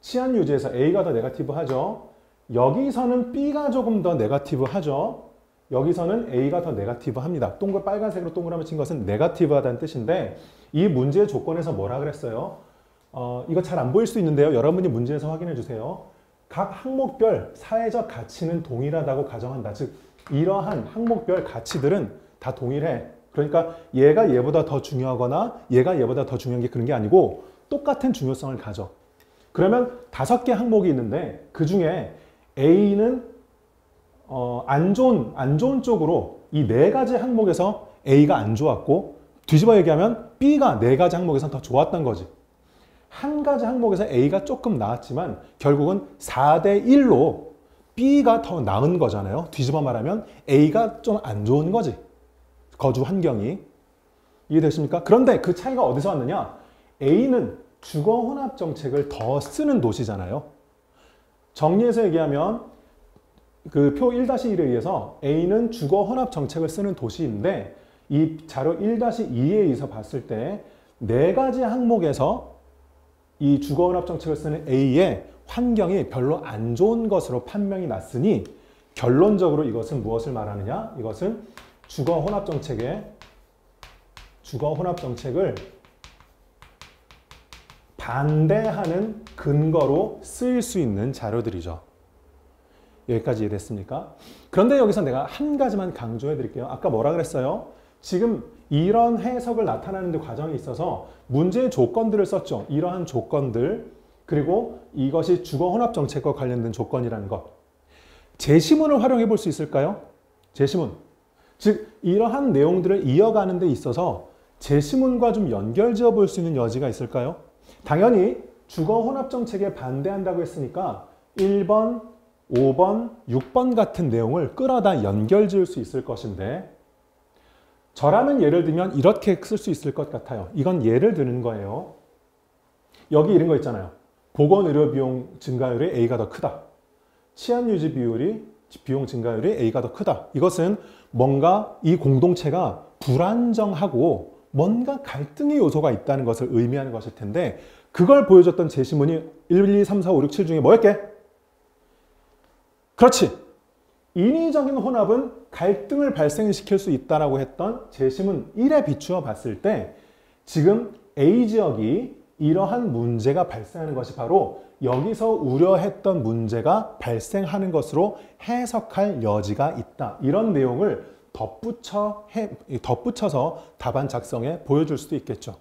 치안 유지에서 A가 더 네거티브하죠. 여기서는 B가 조금 더 네거티브하죠. 여기서는 A가 더 네거티브합니다. 빨간색으로 동그라미 친 것은 네거티브하다는 뜻인데 이 문제의 조건에서 뭐라 그랬어요? 이거 잘 안 보일 수 있는데요. 여러분이 문제에서 확인해 주세요. 각 항목별 사회적 가치는 동일하다고 가정한다. 즉 이러한 항목별 가치들은 다 동일해. 그러니까 얘가 얘보다 더 중요하거나 얘가 얘보다 더 중요한 게 그런 게 아니고 똑같은 중요성을 가져. 그러면 5개 항목이 있는데 그 중에 A는 안 좋은 쪽으로 이 4가지 항목에서 A가 안 좋았고 뒤집어 얘기하면 B가 4가지 항목에서 더 좋았던 거지. 한 가지 항목에서 A가 조금 나았지만 결국은 4대 1로 B가 더 나은 거잖아요. 뒤집어 말하면 A가 좀 안 좋은 거지. 거주 환경이. 이해되십니까? 그런데 그 차이가 어디서 왔느냐? A는 주거 혼합 정책을 더 쓰는 도시잖아요. 정리해서 얘기하면 그 표 1-1에 의해서 A는 주거 혼합 정책을 쓰는 도시인데 이 자료 1-2에 의해서 봤을 때 4가지 항목에서 이 주거 혼합 정책을 쓰는 A의 환경이 별로 안 좋은 것으로 판명이 났으니 결론적으로 이것은 무엇을 말하느냐? 이것은 주거 혼합 정책을 반대하는 근거로 쓰일 수 있는 자료들이죠. 여기까지 이해됐습니까? 그런데 여기서 내가 한 가지만 강조해 드릴게요. 아까 뭐라 그랬어요? 지금 이런 해석을 나타내는 데 과정에 있어서 문제의 조건들을 썼죠. 이러한 조건들, 그리고 이것이 주거 혼합 정책과 관련된 조건이라는 것. 제시문을 활용해 볼 수 있을까요? 제시문. 즉 이러한 내용들을 이어가는 데 있어서 제시문과 좀 연결지어 볼 수 있는 여지가 있을까요? 당연히 주거 혼합 정책에 반대한다고 했으니까 1번, 5번, 6번 같은 내용을 끌어다 연결지을 수 있을 것인데 저라면 예를 들면 이렇게 쓸 수 있을 것 같아요. 이건 예를 드는 거예요. 여기 이런 거 있잖아요. 보건의료비용 증가율이 A가 더 크다. 치안유지 비용 증가율이 A가 더 크다. 이것은 뭔가 이 공동체가 불안정하고 뭔가 갈등의 요소가 있다는 것을 의미하는 것일 텐데 그걸 보여줬던 제시문이 1, 2, 3, 4, 5, 6, 7 중에 뭐였게? 그렇지. 인위적인 혼합은 갈등을 발생시킬 수 있다고 했던 제시문 1에 비추어 봤을 때 지금 A지역이 이러한 문제가 발생하는 것이 바로 여기서 우려했던 문제가 발생하는 것으로 해석할 여지가 있다. 이런 내용을 덧붙여서 답안 작성에 보여줄 수도 있겠죠.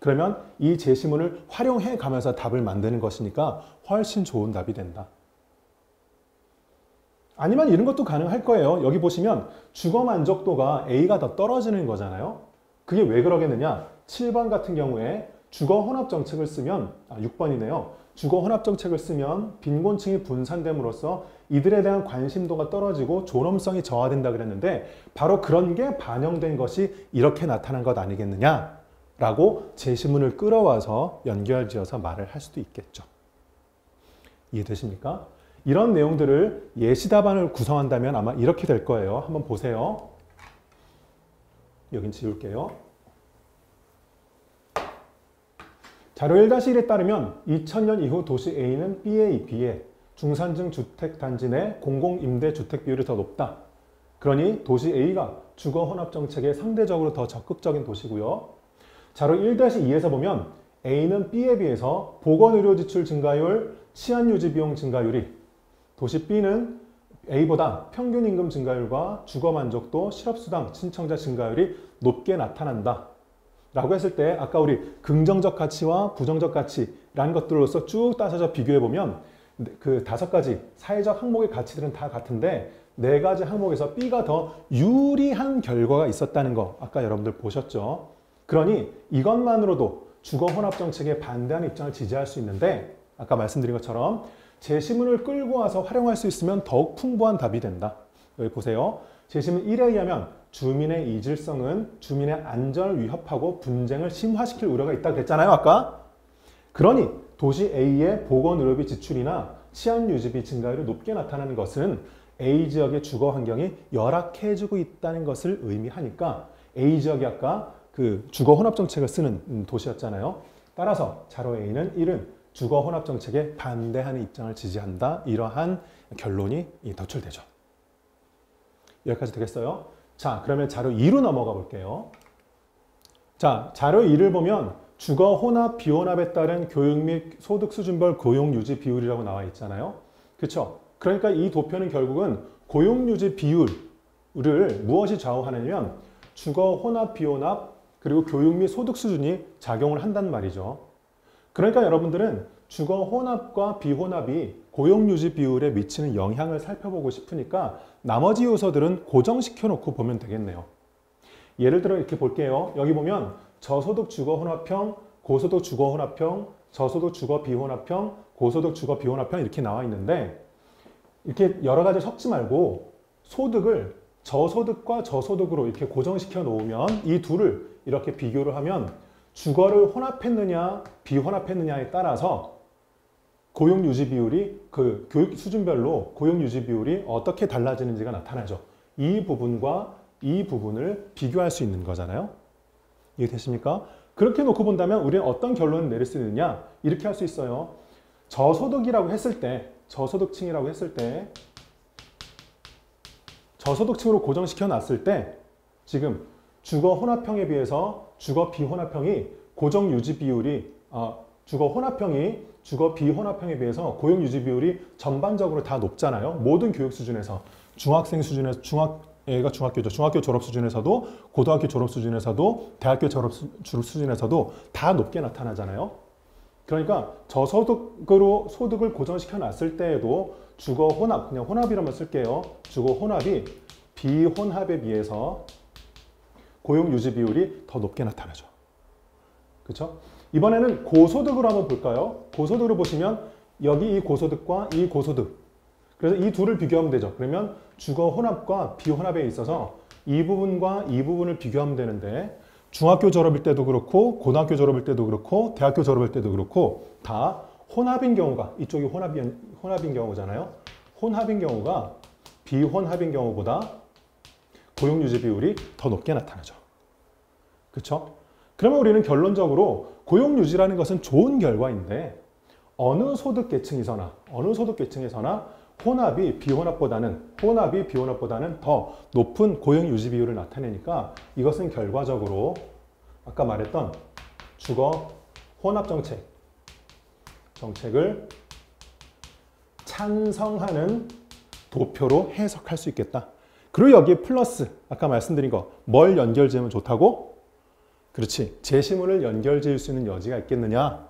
그러면 이 제시문을 활용해 가면서 답을 만드는 것이니까 훨씬 좋은 답이 된다. 아니면 이런 것도 가능할 거예요. 여기 보시면 주거 만족도가 A가 더 떨어지는 거잖아요. 그게 왜 그러겠느냐? 7번 같은 경우에 주거 혼합 정책을 쓰면 6번이네요. 주거 혼합 정책을 쓰면 빈곤층이 분산됨으로써 이들에 대한 관심도가 떨어지고 존엄성이 저하된다 그랬는데 바로 그런 게 반영된 것이 이렇게 나타난 것 아니겠느냐? 라고 제시문을 끌어와서 연결지어서 말을 할 수도 있겠죠. 이해되십니까? 이런 내용들을 예시 답안을 구성한다면 아마 이렇게 될 거예요. 한번 보세요. 여긴 지울게요. 자료 1-1에 따르면 2000년 이후 도시 A는 B에 비해 중산층 주택단지 내 공공임대주택 비율이 더 높다. 그러니 도시 A가 주거 혼합 정책에 상대적으로 더 적극적인 도시고요. 자료 1-2에서 보면 A는 B에 비해서 보건의료 지출 증가율, 치안유지 비용 증가율이 도시 B는 A보다 평균 임금 증가율과 주거 만족도, 실업수당 신청자 증가율이 높게 나타난다. 라고 했을 때 아까 우리 긍정적 가치와 부정적 가치라는 것들로서 쭉 따져서 비교해보면 그 5가지 사회적 항목의 가치들은 다 같은데 4가지 항목에서 B가 더 유리한 결과가 있었다는 거 아까 여러분들 보셨죠? 그러니 이것만으로도 주거 혼합 정책에 반대하는 입장을 지지할 수 있는데 아까 말씀드린 것처럼 제시문을 끌고 와서 활용할 수 있으면 더욱 풍부한 답이 된다. 여기 보세요. 제시문 1에 의하면 주민의 이질성은 주민의 안전을 위협하고 분쟁을 심화시킬 우려가 있다고 그랬잖아요. 아까. 그러니 도시 A의 보건의료비 지출이나 치안유지비 증가율이 높게 나타나는 것은 A지역의 주거 환경이 열악해지고 있다는 것을 의미하니까 A지역이 아까 그 주거 혼합 정책을 쓰는 도시였잖아요. 따라서 자료 A는 1은 주거 혼합 정책에 반대하는 입장을 지지한다. 이러한 결론이 도출되죠. 여기까지 되겠어요? 자, 그러면 자료 2로 넘어가 볼게요. 자, 자료 2를 보면 주거 혼합, 비혼합에 따른 교육 및 소득 수준별 고용 유지 비율이라고 나와 있잖아요. 그렇죠? 그러니까 이 도표는 결국은 고용 유지 비율을 무엇이 좌우하냐면 주거 혼합, 비혼합, 그리고 교육 및 소득 수준이 작용을 한단 말이죠. 그러니까 여러분들은 주거 혼합과 비혼합이 고용 유지 비율에 미치는 영향을 살펴보고 싶으니까 나머지 요소들은 고정시켜 놓고 보면 되겠네요. 예를 들어 이렇게 볼게요. 여기 보면 저소득 주거 혼합형, 고소득 주거 혼합형, 저소득 주거 비혼합형, 고소득 주거 비혼합형 이렇게 나와 있는데 이렇게 여러 가지 섞지 말고 소득을 저소득과 저소득으로 이렇게 고정시켜 놓으면 이 둘을 이렇게 비교를 하면 주거를 혼합했느냐 비혼합했느냐에 따라서 고용 유지 비율이 그 교육 수준별로 고용 유지 비율이 어떻게 달라지는지가 나타나죠. 이 부분과 이 부분을 비교할 수 있는 거잖아요. 이해되십니까? 그렇게 놓고 본다면 우리는 어떤 결론을 내릴 수 있느냐? 이렇게 할 수 있어요. 저소득이라고 했을 때, 저소득층이라고 했을 때, 저소득층으로 고정시켜 놨을 때 지금 주거 혼합형에 비해서 주거 비혼합형이 고정 유지 비율이 주거 혼합형이 주거 비혼합형에 비해서 고용 유지 비율이 전반적으로 다 높잖아요. 모든 교육 수준에서 중학생 수준에서 얘가 중학교죠. 중학교 졸업 수준에서도 고등학교 졸업 수준에서도 대학교 졸업 수준에서도 다 높게 나타나잖아요. 그러니까 저소득으로 소득을 고정시켜 놨을 때에도 주거 혼합, 그냥 혼합이라면 쓸게요. 주거 혼합이 비혼합에 비해서 고용 유지 비율이 더 높게 나타나죠. 그렇죠? 이번에는 고소득으로 한번 볼까요? 고소득으로 보시면 여기 이 고소득과 이 고소득. 그래서 이 둘을 비교하면 되죠. 그러면 주거 혼합과 비혼합에 있어서 이 부분과 이 부분을 비교하면 되는데 중학교 졸업일 때도 그렇고 고등학교 졸업일 때도 그렇고 대학교 졸업일 때도 그렇고 다 혼합인 경우가 이쪽이 혼합인 경우잖아요. 혼합인 경우가 비혼합인 경우보다 고용유지 비율이 더 높게 나타나죠. 그렇죠? 그러면 우리는 결론적으로 고용유지라는 것은 좋은 결과인데 어느 소득계층에서나 혼합이 비혼합보다는 더 높은 고용유지 비율을 나타내니까 이것은 결과적으로 아까 말했던 주거 혼합 정책을 찬성하는 도표로 해석할 수 있겠다. 그리고 여기에 플러스 아까 말씀드린 거 뭘 연결지으면 좋다고? 그렇지. 제시문을 연결지을 수 있는 여지가 있겠느냐?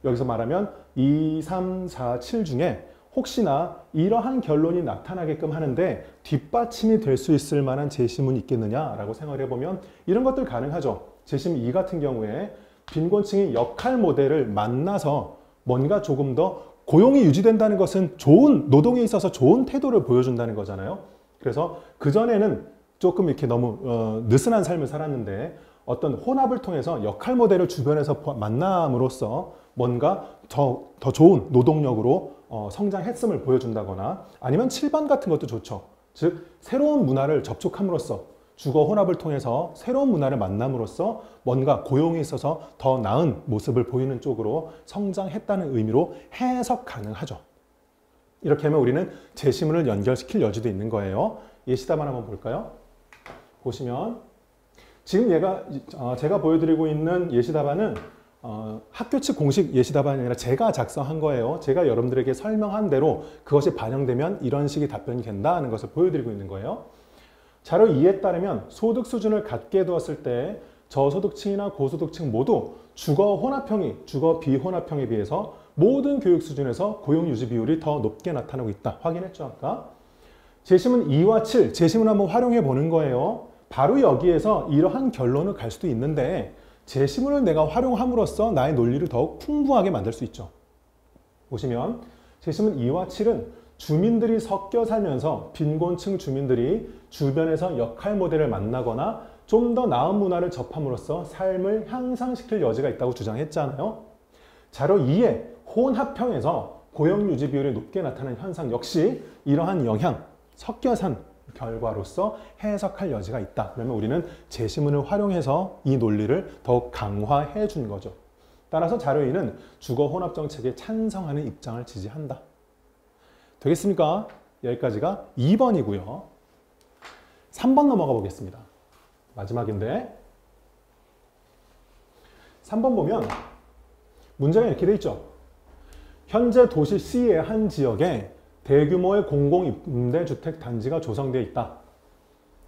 여기서 말하면 2, 3, 4, 7 중에 혹시나 이러한 결론이 나타나게끔 하는데 뒷받침이 될 수 있을 만한 제시문이 있겠느냐라고 생각을 해보면 이런 것들 가능하죠. 제시문 2 같은 경우에 빈곤층이 역할 모델을 만나서 뭔가 조금 더 고용이 유지된다는 것은 노동에 있어서 좋은 태도를 보여준다는 거잖아요. 그래서 그전에는 조금 이렇게 너무 느슨한 삶을 살았는데 어떤 혼합을 통해서 역할 모델을 주변에서 만남으로써 뭔가 더 좋은 노동력으로 성장했음을 보여준다거나 아니면 7번 같은 것도 좋죠. 즉 새로운 문화를 접촉함으로써 주거 혼합을 통해서 새로운 문화를 만남으로써 뭔가 고용에 있어서 더 나은 모습을 보이는 쪽으로 성장했다는 의미로 해석 가능하죠. 이렇게 하면 우리는 제시문을 연결시킬 여지도 있는 거예요. 예시답안 한번 볼까요? 보시면 지금 제가 보여드리고 있는 예시답안은 학교 측 공식 예시답안이 아니라 제가 작성한 거예요. 제가 여러분들에게 설명한 대로 그것이 반영되면 이런 식의 답변이 된다는 것을 보여드리고 있는 거예요. 자료 2에 따르면 소득 수준을 같게 두었을 때 저소득층이나 고소득층 모두 주거 비혼합형에 비해서 모든 교육 수준에서 고용 유지 비율이 더 높게 나타나고 있다. 확인했죠, 아까? 제시문 2와 7, 제시문 한번 활용해 보는 거예요. 바로 여기에서 이러한 결론을 갈 수도 있는데 제시문을 내가 활용함으로써 나의 논리를 더욱 풍부하게 만들 수 있죠. 보시면 제시문 2와 7은 주민들이 섞여 살면서 빈곤층 주민들이 주변에서 역할 모델을 만나거나 좀 더 나은 문화를 접함으로써 삶을 향상시킬 여지가 있다고 주장했잖아요. 자료 2에 혼합형에서 고용유지 비율이 높게 나타나는 현상 역시 이러한 영향, 섞여 산 결과로서 해석할 여지가 있다. 그러면 우리는 제시문을 활용해서 이 논리를 더욱 강화해 준 거죠. 따라서 자료 2는 주거 혼합 정책에 찬성하는 입장을 지지한다. 되겠습니까? 여기까지가 2번이고요. 3번 넘어가 보겠습니다. 마지막인데 3번 보면 문제가 이렇게 돼 있죠. 현재 도시 C의 한 지역에 대규모의 공공임대주택 단지가 조성되어 있다.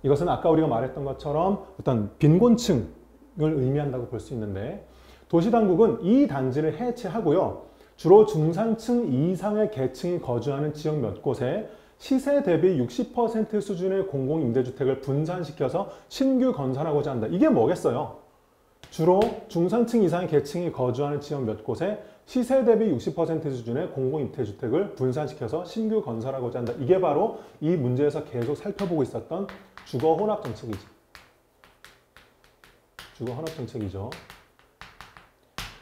이것은 아까 우리가 말했던 것처럼 어떤 빈곤층을 의미한다고 볼 수 있는데 도시당국은 이 단지를 해체하고요. 주로 중산층 이상의 계층이 거주하는 지역 몇 곳에 시세 대비 60% 수준의 공공임대주택을 분산시켜서 신규 건설하고자 한다. 이게 뭐겠어요? 주로 중산층 이상의 계층이 거주하는 지역 몇 곳에 시세 대비 60% 수준의 공공임대주택을 분산시켜서 신규 건설하고자 한다. 이게 바로 이 문제에서 계속 살펴보고 있었던 주거 혼합 정책이지. 주거 혼합 정책이죠.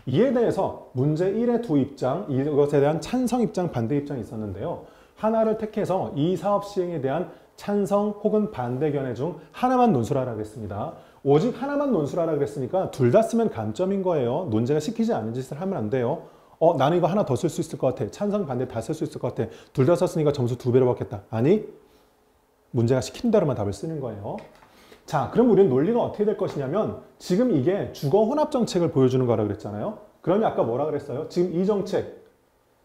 이에 대해서 문제 1의 두 입장, 이것에 대한 찬성 입장, 반대 입장이 있었는데요. 하나를 택해서 이 사업 시행에 대한 찬성 혹은 반대 견해 중 하나만 논술하라 그랬습니다. 오직 하나만 논술하라 그랬으니까 둘 다 쓰면 감점인 거예요. 논제가 시키지 않은 짓을 하면 안 돼요. 나는 이거 하나 더 쓸 수 있을 것 같아. 찬성, 반대 다 쓸 수 있을 것 같아. 둘 다 썼으니까 점수 2배로 받겠다. 아니, 문제가 시킨 대로만 답을 쓰는 거예요. 자, 그럼 우리는 논리가 어떻게 될 것이냐면 지금 이게 주거 혼합 정책을 보여주는 거라 그랬잖아요. 그러면 아까 뭐라 그랬어요? 지금 이 정책,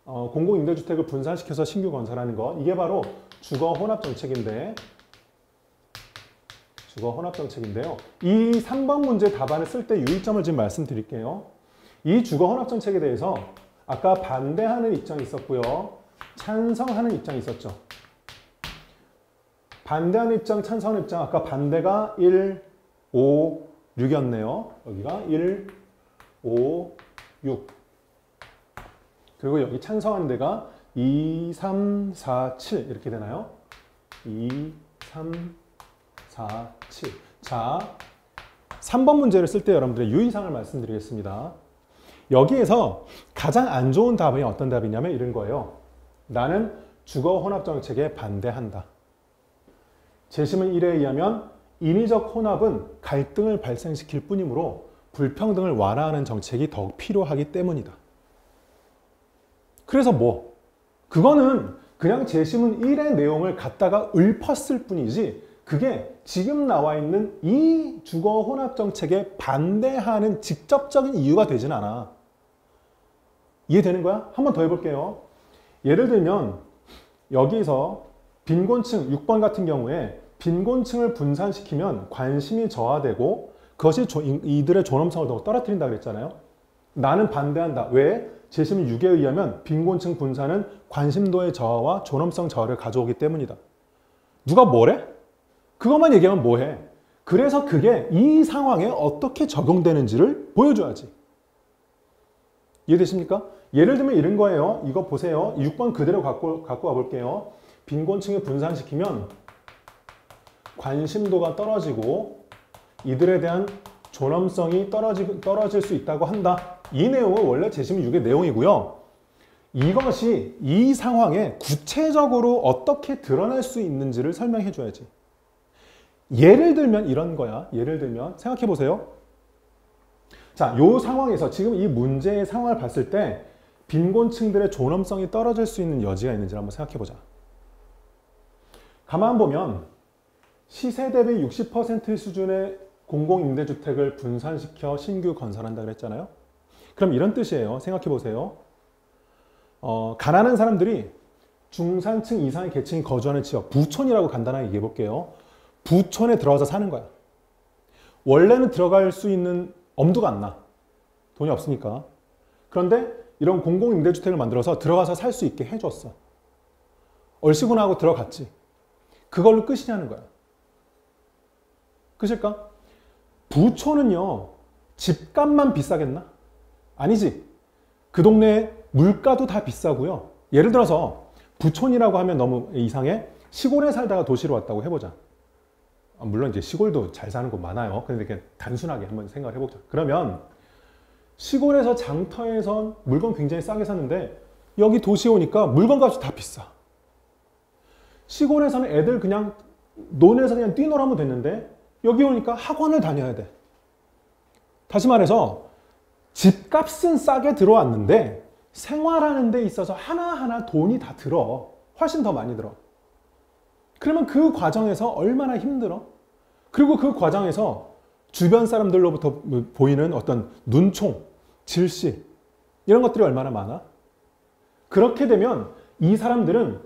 공공임대주택을 분산시켜서 신규 건설하는 거, 이게 바로 주거 혼합 정책인데 이 3번 문제 답안을 쓸 때 유의점을 지금 말씀드릴게요. 이 주거 혼합 정책에 대해서 아까 반대하는 입장이 있었고요. 찬성하는 입장이 있었죠. 반대하는 입장, 찬성하는 입장, 아까 반대가 1, 5, 6이었네요. 여기가 1, 5, 6. 그리고 여기 찬성하는 데가 2, 3, 4, 7 이렇게 되나요? 2, 3, 4, 7. 자, 3번 문제를 쓸 때 여러분들의 유의사항을 말씀드리겠습니다. 여기에서 가장 안 좋은 답이 어떤 답이냐면 이런 거예요. 나는 주거 혼합 정책에 반대한다. 재심은 1에 의하면 인위적 혼합은 갈등을 발생시킬 뿐이므로 불평등을 완화하는 정책이 더욱 필요하기 때문이다. 그래서 뭐? 그거는 그냥 재심은 1의 내용을 갖다가 읊었을 뿐이지 그게 지금 나와 있는 이 주거 혼합 정책에 반대하는 직접적인 이유가 되진 않아. 이해되는 거야? 한 번 더 해볼게요. 예를 들면 여기서 빈곤층 6번 같은 경우에 빈곤층을 분산시키면 관심이 저하되고 그것이 이들의 존엄성을 더 떨어뜨린다 그랬잖아요. 나는 반대한다. 왜? 재심 6에 의하면 빈곤층 분산은 관심도의 저하와 존엄성 저하를 가져오기 때문이다. 누가 뭐래? 그것만 얘기하면 뭐해? 그래서 그게 이 상황에 어떻게 적용되는지를 보여줘야지. 이해되십니까? 예를 들면 이런 거예요. 이거 보세요. 6번 그대로 갖고 와볼게요. 빈곤층을 분산시키면 관심도가 떨어지고 이들에 대한 존엄성이 떨어질 수 있다고 한다. 이 내용은 원래 재심 6의 내용이고요. 이것이 이 상황에 구체적으로 어떻게 드러날 수 있는지를 설명해 줘야지. 예를 들면 이런 거야. 예를 들면 생각해 보세요. 자, 요 상황에서 지금 이 문제의 상황을 봤을 때 빈곤층들의 존엄성이 떨어질 수 있는 여지가 있는지 한번 생각해 보자. 가만 보면 시세 대비 60% 수준의 공공임대주택을 분산시켜 신규 건설한다 그랬잖아요. 그럼 이런 뜻이에요. 생각해 보세요. 가난한 사람들이 중산층 이상의 계층이 거주하는 지역, 부촌이라고 간단하게 얘기해 볼게요. 부촌에 들어가서 사는 거야. 원래는 들어갈 수 있는 엄두가 안 나. 돈이 없으니까. 그런데 이런 공공임대주택을 만들어서 들어가서 살 수 있게 해줬어. 얼씨구나 하고 들어갔지. 그걸로 끝이냐는 거야. 끝일까? 부촌은요, 집값만 비싸겠나? 아니지. 그 동네 물가도 다 비싸고요. 예를 들어서 부촌이라고 하면 너무 이상해. 시골에 살다가 도시로 왔다고 해보자. 물론 이제 시골도 잘 사는 곳 많아요. 근데 이렇게 단순하게 한번 생각을 해보자. 그러면 시골에서 장터에선 물건 굉장히 싸게 샀는데 여기 도시에 오니까 물건 값이 다 비싸. 시골에서는 애들 그냥 논에서 그냥 뛰놀아면 됐는데 여기 오니까 학원을 다녀야 돼. 다시 말해서 집값은 싸게 들어왔는데 생활하는 데 있어서 하나하나 돈이 다 들어. 훨씬 더 많이 들어. 그러면 그 과정에서 얼마나 힘들어? 그리고 그 과정에서 주변 사람들로부터 보이는 어떤 눈총, 질시 이런 것들이 얼마나 많아? 그렇게 되면 이 사람들은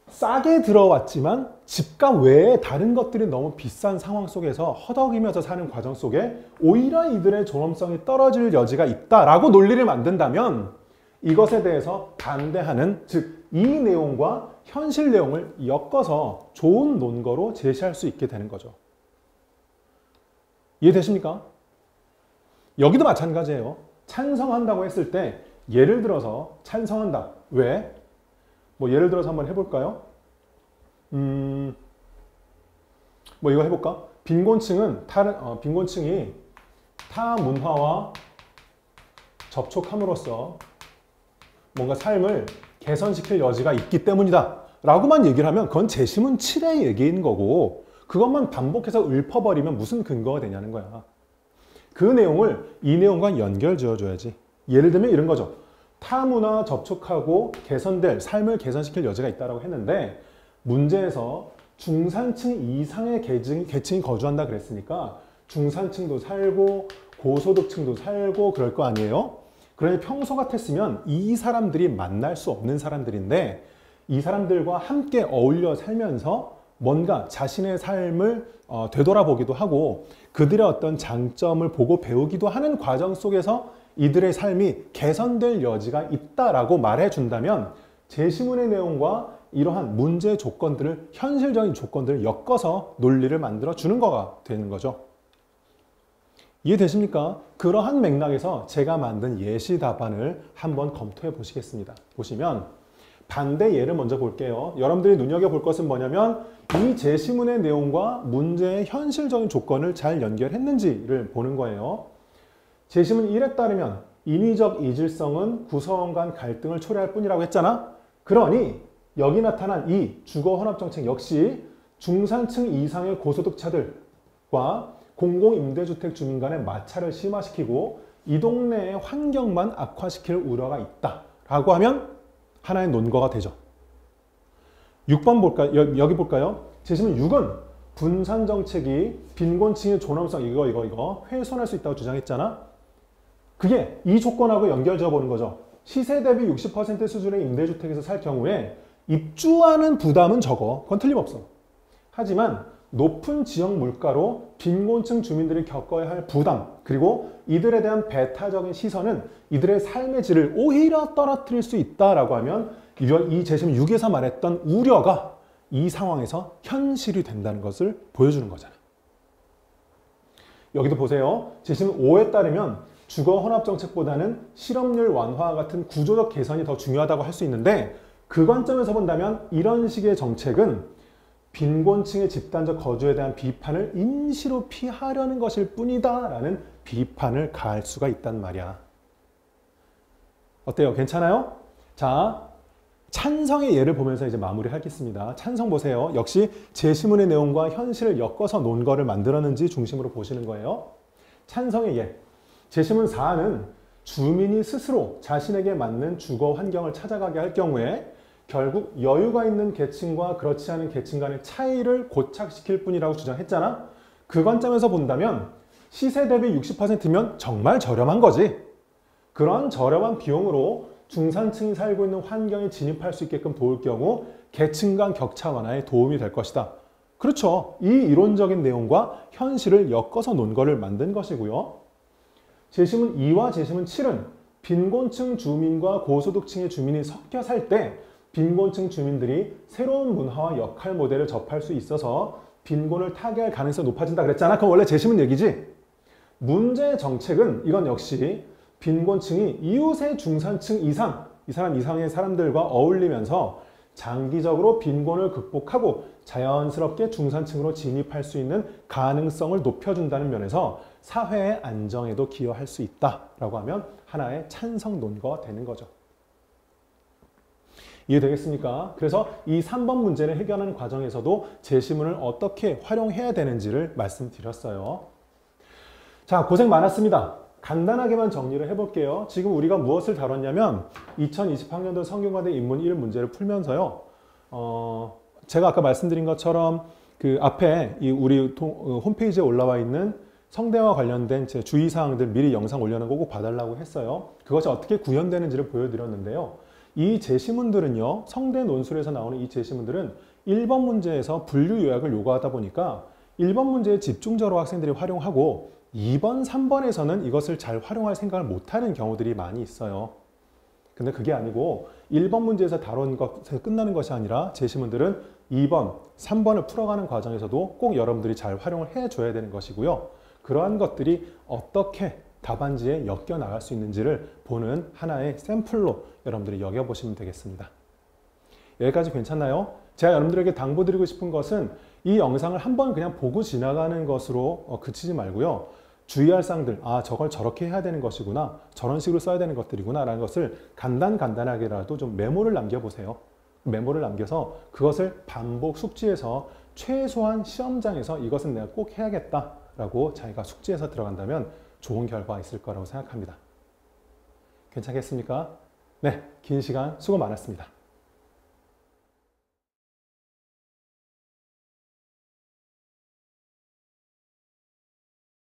싸게 들어왔지만 집값 외에 다른 것들이 너무 비싼 상황 속에서 허덕이면서 사는 과정 속에 오히려 이들의 존엄성이 떨어질 여지가 있다라고 논리를 만든다면 이것에 대해서 반대하는, 즉 이 내용과 현실 내용을 엮어서 좋은 논거로 제시할 수 있게 되는 거죠. 이해되십니까? 여기도 마찬가지예요. 찬성한다고 했을 때 예를 들어서 찬성한다. 왜? 뭐 예를 들어서 한번 해볼까요? 뭐 이거 해볼까? 빈곤층이 타 문화와 접촉함으로써 뭔가 삶을 개선시킬 여지가 있기 때문이다 라고만 얘기를 하면 그건 재심은 7의 얘기인 거고 그것만 반복해서 읊어버리면 무슨 근거가 되냐는 거야. 그 내용을 이 내용과 연결 지어줘야지. 예를 들면 이런 거죠. 타문화 접촉하고 삶을 개선시킬 여지가 있다고 했는데 문제에서 중산층 이상의 계층이 거주한다 그랬으니까 중산층도 살고 고소득층도 살고 그럴 거 아니에요? 그러니 평소 같았으면 이 사람들이 만날 수 없는 사람들인데 이 사람들과 함께 어울려 살면서 뭔가 자신의 삶을 되돌아보기도 하고 그들의 어떤 장점을 보고 배우기도 하는 과정 속에서 이들의 삶이 개선될 여지가 있다라고 말해준다면 재심문의 내용과 이러한 문제 조건들을 현실적인 조건들을 엮어서 논리를 만들어 주는 거가 되는 거죠. 이해되십니까? 그러한 맥락에서 제가 만든 예시 답안을 한번 검토해 보시겠습니다. 보시면 반대 예를 먼저 볼게요. 여러분들이 눈여겨볼 것은 뭐냐면 이 제시문의 내용과 문제의 현실적인 조건을 잘 연결했는지를 보는 거예요. 제시문 1에 따르면 인위적 이질성은 구성원 간 갈등을 초래할 뿐이라고 했잖아. 그러니 여기 나타난 이 주거혼합정책 역시 중산층 이상의 고소득자들과 공공임대주택 주민 간의 마찰을 심화시키고 이 동네의 환경만 악화시킬 우려가 있다라고 하면 하나의 논거가 되죠. 6번 볼까요? 여기 볼까요? 제시문 6은 분산정책이 빈곤층의 존엄성 이거 훼손할 수 있다고 주장했잖아. 그게 이 조건하고 연결지어 보는 거죠. 시세 대비 60% 수준의 임대주택에서 살 경우에 입주하는 부담은 적어. 그건 틀림없어. 하지만 높은 지역 물가로 빈곤층 주민들이 겪어야 할 부담, 그리고 이들에 대한 배타적인 시선은 이들의 삶의 질을 오히려 떨어뜨릴 수 있다라고 하면 이 제시문 6에서 말했던 우려가 이 상황에서 현실이 된다는 것을 보여주는 거잖아. 여기도 보세요. 제시문 5에 따르면 주거혼합정책보다는 실업률 완화와 같은 구조적 개선이 더 중요하다고 할 수 있는데 그 관점에서 본다면 이런 식의 정책은 빈곤층의 집단적 거주에 대한 비판을 임시로 피하려는 것일 뿐이다 라는 비판을 가할 수가 있단 말이야. 어때요? 괜찮아요? 자, 찬성의 예를 보면서 이제 마무리하겠습니다. 찬성 보세요. 역시 제시문의 내용과 현실을 엮어서 논거를 만들었는지 중심으로 보시는 거예요. 찬성의 예. 제시문 4는 주민이 스스로 자신에게 맞는 주거 환경을 찾아가게 할 경우에 결국 여유가 있는 계층과 그렇지 않은 계층 간의 차이를 고착시킬 뿐이라고 주장했잖아. 그 관점에서 본다면 시세 대비 60%면 정말 저렴한 거지. 그런 저렴한 비용으로 중산층이 살고 있는 환경에 진입할 수 있게끔 도울 경우 계층 간 격차 완화에 도움이 될 것이다. 그렇죠. 이 이론적인 내용과 현실을 엮어서 논거를 만든 것이고요. 제시문 2와 제시문 7은 빈곤층 주민과 고소득층의 주민이 섞여 살 때 빈곤층 주민들이 새로운 문화와 역할 모델을 접할 수 있어서 빈곤을 타개할 가능성이 높아진다 그랬잖아. 그건 원래 제시문 얘기지. 문제의 정책은 이건 역시 빈곤층이 이웃의 중산층 이상, 이 사람 이상의 사람들과 어울리면서 장기적으로 빈곤을 극복하고 자연스럽게 중산층으로 진입할 수 있는 가능성을 높여준다는 면에서 사회의 안정에도 기여할 수 있다라고 하면 하나의 찬성 논거가 되는 거죠. 이해되겠습니까? 그래서 이 3번 문제를 해결하는 과정에서도 제시문을 어떻게 활용해야 되는지를 말씀드렸어요. 자, 고생 많았습니다. 간단하게만 정리를 해볼게요. 지금 우리가 무엇을 다뤘냐면 2020학년도 성균관대 인문 1 문제를 풀면서요. 제가 아까 말씀드린 것처럼 그 앞에 우리 홈페이지에 올라와 있는 성대와 관련된 제 주의사항들 미리 영상 올려놓은 거 꼭 봐달라고 했어요. 그것이 어떻게 구현되는지를 보여드렸는데요. 이 제시문들은요. 성대 논술에서 나오는 이 제시문들은 1번 문제에서 분류 요약을 요구하다 보니까 1번 문제에 집중적으로 학생들이 활용하고 2번, 3번에서는 이것을 잘 활용할 생각을 못하는 경우들이 많이 있어요. 근데 그게 아니고 1번 문제에서 다룬 것에서 끝나는 것이 아니라 제시문들은 2번, 3번을 풀어가는 과정에서도 꼭 여러분들이 잘 활용을 해줘야 되는 것이고요. 그러한 것들이 어떻게 답안지에 엮여 나갈 수 있는지를 보는 하나의 샘플로 여러분들이 여겨보시면 되겠습니다. 여기까지 괜찮나요? 제가 여러분들에게 당부드리고 싶은 것은 이 영상을 한번 그냥 보고 지나가는 것으로 그치지 말고요. 주의할 사항들, 저걸 저렇게 해야 되는 것이구나, 저런 식으로 써야 되는 것들이구나 라는 것을 간단하게라도 좀 메모를 남겨보세요. 메모를 남겨서 그것을 반복 숙지해서 최소한 시험장에서 이것은 내가 꼭 해야겠다라고 자기가 숙지해서 들어간다면 좋은 결과가 있을 거라고 생각합니다. 괜찮겠습니까? 네, 긴 시간 수고 많았습니다.